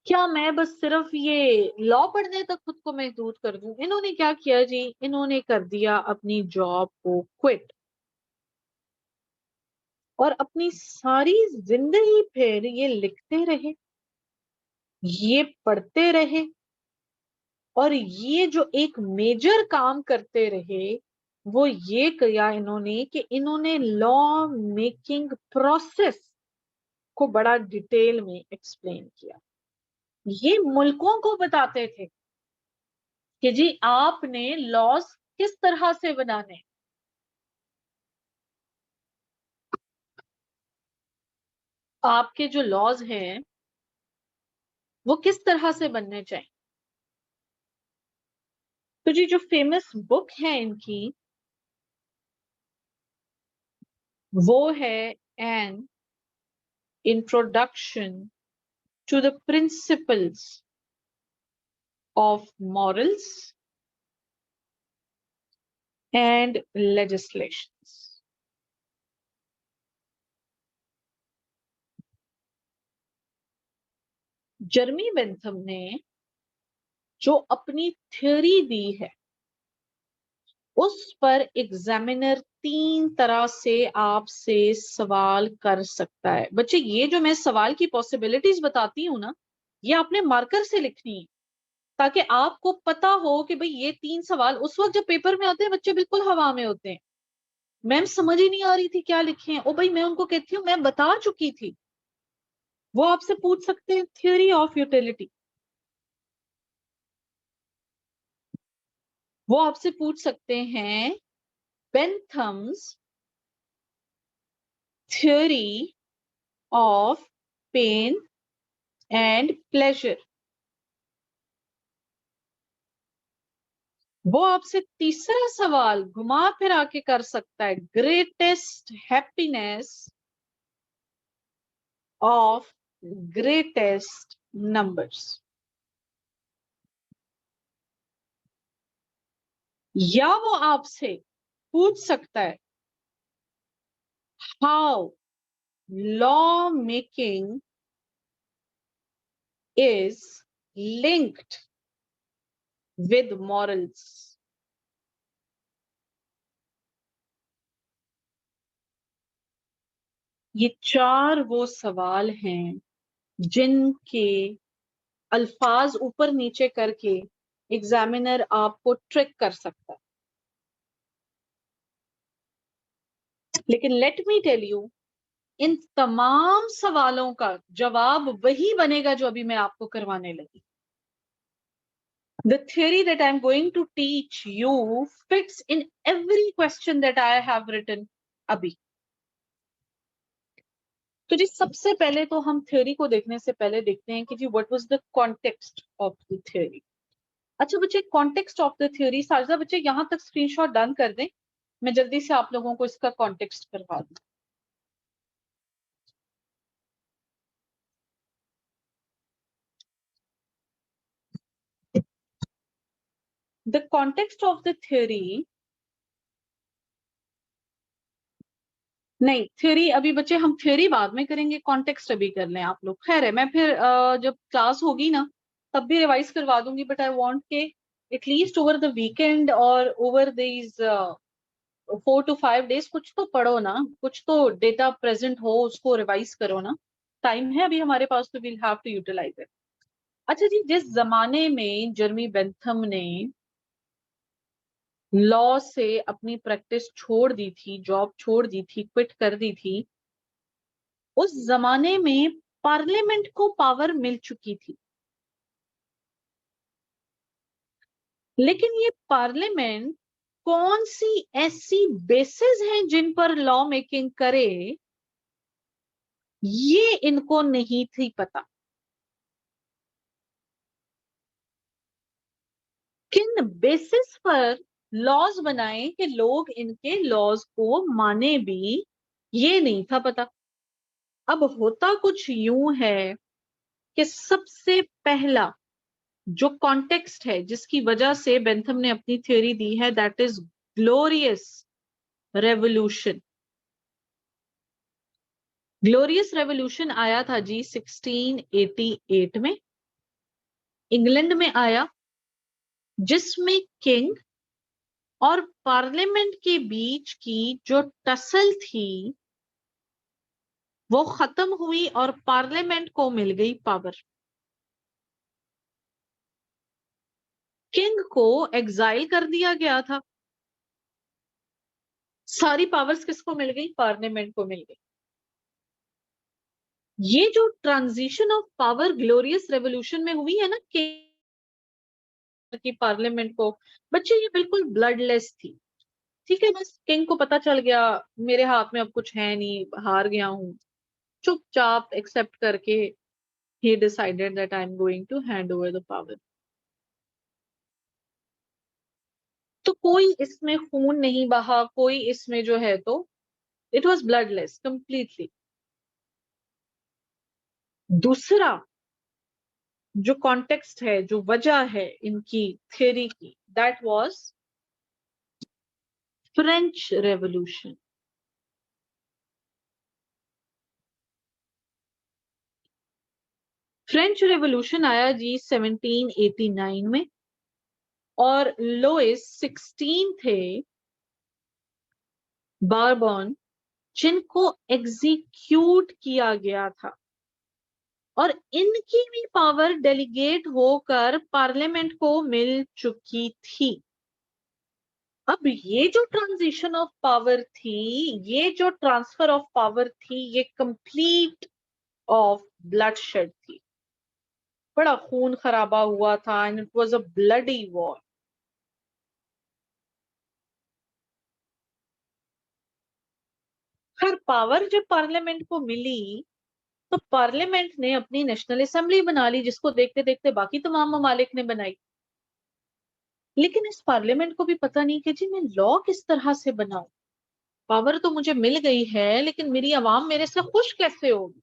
क्या मैं बस सिर्फ ये लॉ पढ़ने तक खुद को महदूद कर दूं? इन्होंने क्या किया जी, इन्होंने कर दिया अपनी जॉब को क्विट और अपनी सारी जिंदगी फिर ये लिखते रहे, ये पढ़ते रहे और ये जो एक मेजर काम करते रहे वो ये किया इन्होंने कि इन्होंने लॉ मेकिंग प्रोसेस को बड़ा डिटेल में एक्सप्लेन किया। ये मुल्कों को बताते थे कि जी आपने लॉज किस तरह से बनाने, आपके जो लॉज हैं वो किस तरह से बनने चाहिए। तो जी जो फेमस बुक है इनकी वो है an introduction to the principles of morals and legislations. Jeremy Bentham ने जो अपनी थ्योरी दी है उस पर एग्जामिनर 3 तरह से आपसे सवाल कर सकता है। बच्चे ये जो मैं सवाल की पॉसिबिलिटीज बताती हूँ ना, ये आपने मार्कर से लिखनी है ताकि आपको पता हो कि भाई ये 3 सवाल उस वक्त जब पेपर में आते हैं बच्चे बिल्कुल हवा में होते हैं। मैम समझ ही नहीं आ रही थी क्या लिखे। ओ भाई मैं उनको कहती हूँ मैं बता चुकी थी। वो आपसे पूछ सकते हैं थ्योरी ऑफ यूटिलिटी, वो आपसे पूछ सकते हैं Bentham's theory of pain and pleasure. वो आपसे तीसरा सवाल घुमा फिरा के कर सकता है, greatest happiness of greatest numbers. या वो आपसे पूछ सकता है how law making is linked with morals. ये 4 वो सवाल हैं जिनके अल्फाज ऊपर नीचे करके एग्जामिनर आपको ट्रिक कर सकता है। लेकिन लेट मी टेल यू, इन तमाम सवालों का जवाब वही बनेगा जो अभी मैं आपको करवाने लगी। The theory that I'm going to teach you fits in every question that I have written अभी। तो जी सबसे पहले तो हम थ्योरी को देखने से पहले देखते हैं कि जी what was the context of the theory. अच्छा बच्चे, कॉन्टेक्स्ट ऑफ द थ्योरी, सारजा बच्चे यहां तक स्क्रीनशॉट डन कर दें, मैं जल्दी से आप लोगों को इसका कॉन्टेक्स्ट करवा दूं। The context of the theory, नहीं थ्योरी अभी बच्चे हम थ्योरी बाद में करेंगे, कॉन्टेक्स्ट अभी कर लें आप लोग। खैर है, मैं फिर जब क्लास होगी ना तब भी रिवाइज करवा दूंगी, बट आई वांट के एटलीस्ट ओवर द वीकेंड और ओवर दीज 4 to 5 days कुछ तो पढ़ो ना, कुछ तो डेटा प्रेजेंट हो, उसको रिवाइज करो ना। टाइम है अभी हमारे पास तो we'll have to utilize it. अच्छा जी, जिस जमाने में जर्मी बेंथम ने लॉ से अपनी प्रैक्टिस छोड़ दी थी, जॉब छोड़ दी थी, क्विट कर दी थी, उस जमाने में पार्लियामेंट को पावर मिल चुकी थी। लेकिन ये पार्लियामेंट कौन सी ऐसी बेसिस हैं जिन पर लॉ मेकिंग करे, ये इनको नहीं थी पता। किन बेसिस पर लॉज बनाए कि लोग इनके लॉज को माने भी, ये नहीं था पता। अब होता कुछ यूं है कि सबसे पहला जो कॉन्टेक्स्ट है जिसकी वजह से बेंथम ने अपनी थ्योरी दी है, that is glorious revolution. Glorious revolution आया था जी 1688 में, इंग्लैंड में आया, जिसमें किंग और पार्लियामेंट के बीच की जो टसल थी वो खत्म हुई और पार्लियामेंट को मिल गई पावर। किंग को एग्जाइल कर दिया गया था, सारी पावर्स किसको मिल गई? पार्लियामेंट को मिल गई। ये जो transition of power glorious revolution में हुई है ना किंग की पार्लियामेंट को, बच्चे ये बिल्कुल ब्लडलेस थी। ठीक है, बस किंग को पता चल गया मेरे हाथ में अब कुछ है नहीं, हार गया हूं, चुपचाप एक्सेप्ट करके he decided that I'm going to hand over the power। तो कोई इसमें खून नहीं बहा, कोई इसमें जो है तो इट वॉज ब्लडलेस कंप्लीटली। दूसरा, जो कॉन्टेक्स्ट है, जो वजह है इनकी थ्योरी की, that was French revolution. French revolution आया जी 1789 में, और लोइस 16 थे बारबॉन, जिनको एग्जीक्यूट किया गया था, और इनकी भी पावर डेलीगेट होकर पार्लियामेंट को मिल चुकी थी। अब ये जो ट्रांजिशन ऑफ पावर थी, ये जो ट्रांसफर ऑफ पावर थी, ये कंप्लीट ऑफ ब्लडशेड थी। बड़ा खून खराबा हुआ था, and it was a bloody war. Her power जब पार्लियामेंट को मिली, तो पार्लियामेंट ने अपनी नेशनल असेंबली बना ली, जिसको देखते देखते बाकी तमाम ममालिक ने बनाई। लेकिन इस पार्लियामेंट को भी पता नहीं कि जी मैं लॉ किस तरह से बनाऊं। पावर तो मुझे मिल गई है, लेकिन मेरी आवाम मेरे से खुश कैसे होगी।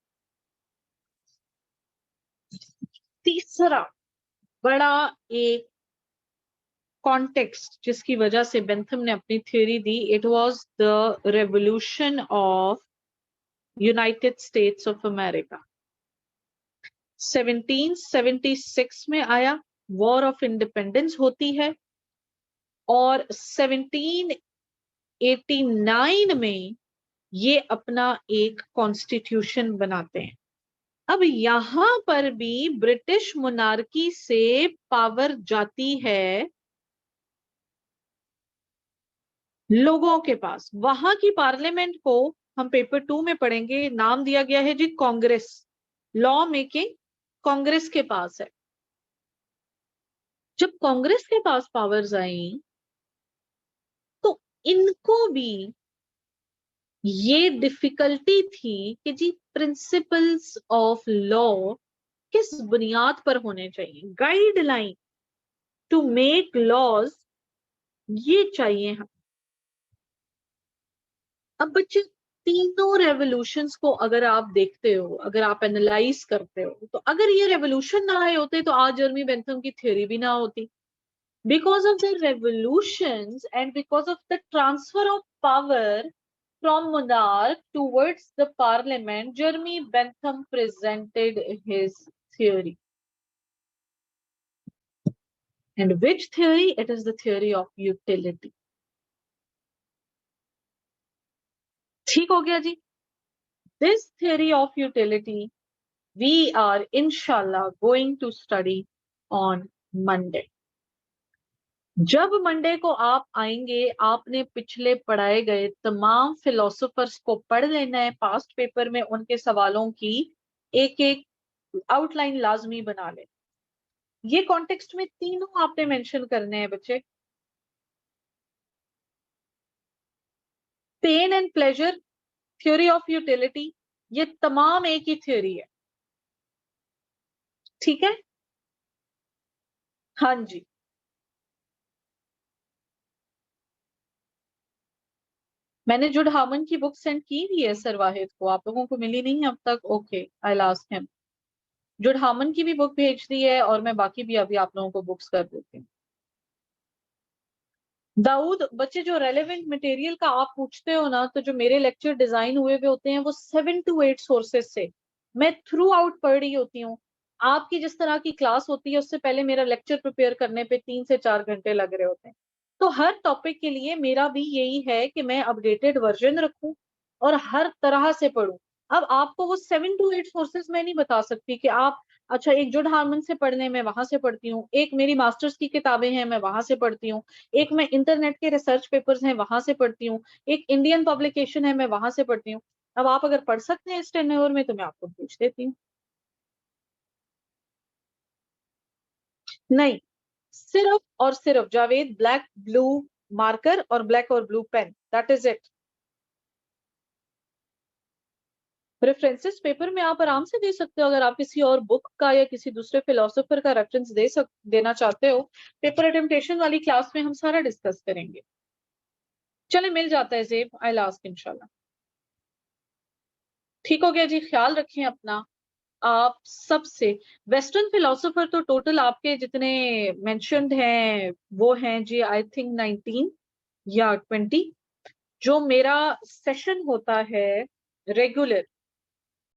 तीसरा बड़ा एक कॉन्टेक्स्ट जिसकी वजह से बेंथम ने अपनी theory the, it was the revolution of United states of America. 1776 में आया, वॉर ऑफ इंडिपेंडेंस होती है, और 1789 में ये अपना एक कॉन्स्टिट्यूशन बनाते हैं। अब यहां पर भी ब्रिटिश मोनार्की से पावर जाती है लोगों के पास। वहां की पार्लियामेंट को हम पेपर 2 में पढ़ेंगे, नाम दिया गया है जी कांग्रेस। लॉ मेकिंग कांग्रेस के पास है। जब कांग्रेस के पास पावर्स आई, तो इनको भी ये डिफिकल्टी थी कि जी प्रिंसिपल्स ऑफ लॉ किस बुनियाद पर होने चाहिए, गाइडलाइन टू मेक लॉज ये चाहिए हम। अब बच्चे, तीनों रेवोल्यूशंस को अगर आप देखते हो, अगर आप एनालाइज करते हो, तो अगर ये रेवोल्यूशन ना आए होते तो आज जर्मी बेंथम की थ्योरी भी ना होती। Because of the revolutions and because of the transfer of power from monarch towards the parliament, Jeremy Bentham presented his theory. And which theory? It is the theory of utility. ठीक हो गया जी। This theory of utility we are inshallah going to study on Monday. जब मंडे को आप आएंगे, आपने पिछले पढ़ाए गए तमाम फिलोसोफर्स को पढ़ लेना है, पास्ट पेपर में उनके सवालों की एक एक आउटलाइन लाजमी बना ले। ये कॉन्टेक्स्ट में तीनों आपने मेंशन करने हैं बच्चे। Pain and pleasure, theory of utility, ये तमाम एक ही थ्योरी है। ठीक है, हाँ जी। मैंने जुड हार्मन की बुक सेंड की हुई है सर वाहिद को, आप लोगों को मिली नहीं है अब तक? Okay, I ask him. जुड हार्मन की भी बुक भेज दी है, और मैं बाकी भी अभी आप लोगों को बुक्स कर देती हूँ। दाऊद, बच्चे जो रेलेवेंट मटेरियल का आप पूछते हो ना, तो जो मेरे लेक्चर डिजाइन हुए हुए होते हैं वो 7 to 8 सोर्सेज से मैं थ्रू आउट पढ़ रही होती हूँ। आपकी जिस तरह की क्लास होती है, उससे पहले मेरा लेक्चर प्रिपेयर करने पे 3 से 4 घंटे लग रहे होते हैं। तो हर टॉपिक के लिए मेरा भी यही है कि मैं अपडेटेड वर्जन रखूं और हर तरह से पढूं। अब आपको वो 7 to 8 सोर्सेज मैं नहीं बता सकती कि आप, अच्छा एक जुड हार्मन से पढ़ने में वहां से पढ़ती हूँ, एक मेरी मास्टर्स की किताबें हैं मैं वहां से पढ़ती हूँ, एक मैं इंटरनेट के रिसर्च पेपर्स हैं वहां से पढ़ती हूँ, एक इंडियन पब्लिकेशन है मैं वहां से पढ़ती हूँ। अब आप अगर पढ़ सकते हैं इस टेन्योर में तो मैं आपको पूछ देती हूँ। नहीं, सिर्फ और सिर्फ जावेद ब्लैक ब्लू मार्कर और ब्लैक और blue pen, that is it. References paper में आप आराम से दे सकते हो, अगर आप किसी और बुक का या किसी दूसरे फिलोसोफर का रेफरेंस देना चाहते हो। पेपर अटेम्पटेशन वाली क्लास में हम सारा डिस्कस करेंगे। चले, मिल जाता है जेब, आई लास्ट इंशाल्लाह। ठीक हो गया जी, ख्याल रखें अपना। आप सबसे, वेस्टर्न फिलोसोफर तो टोटल आपके जितने मेंशन्ड हैं वो हैं जी आई थिंक 19 या 20। जो मेरा सेशन होता है रेगुलर,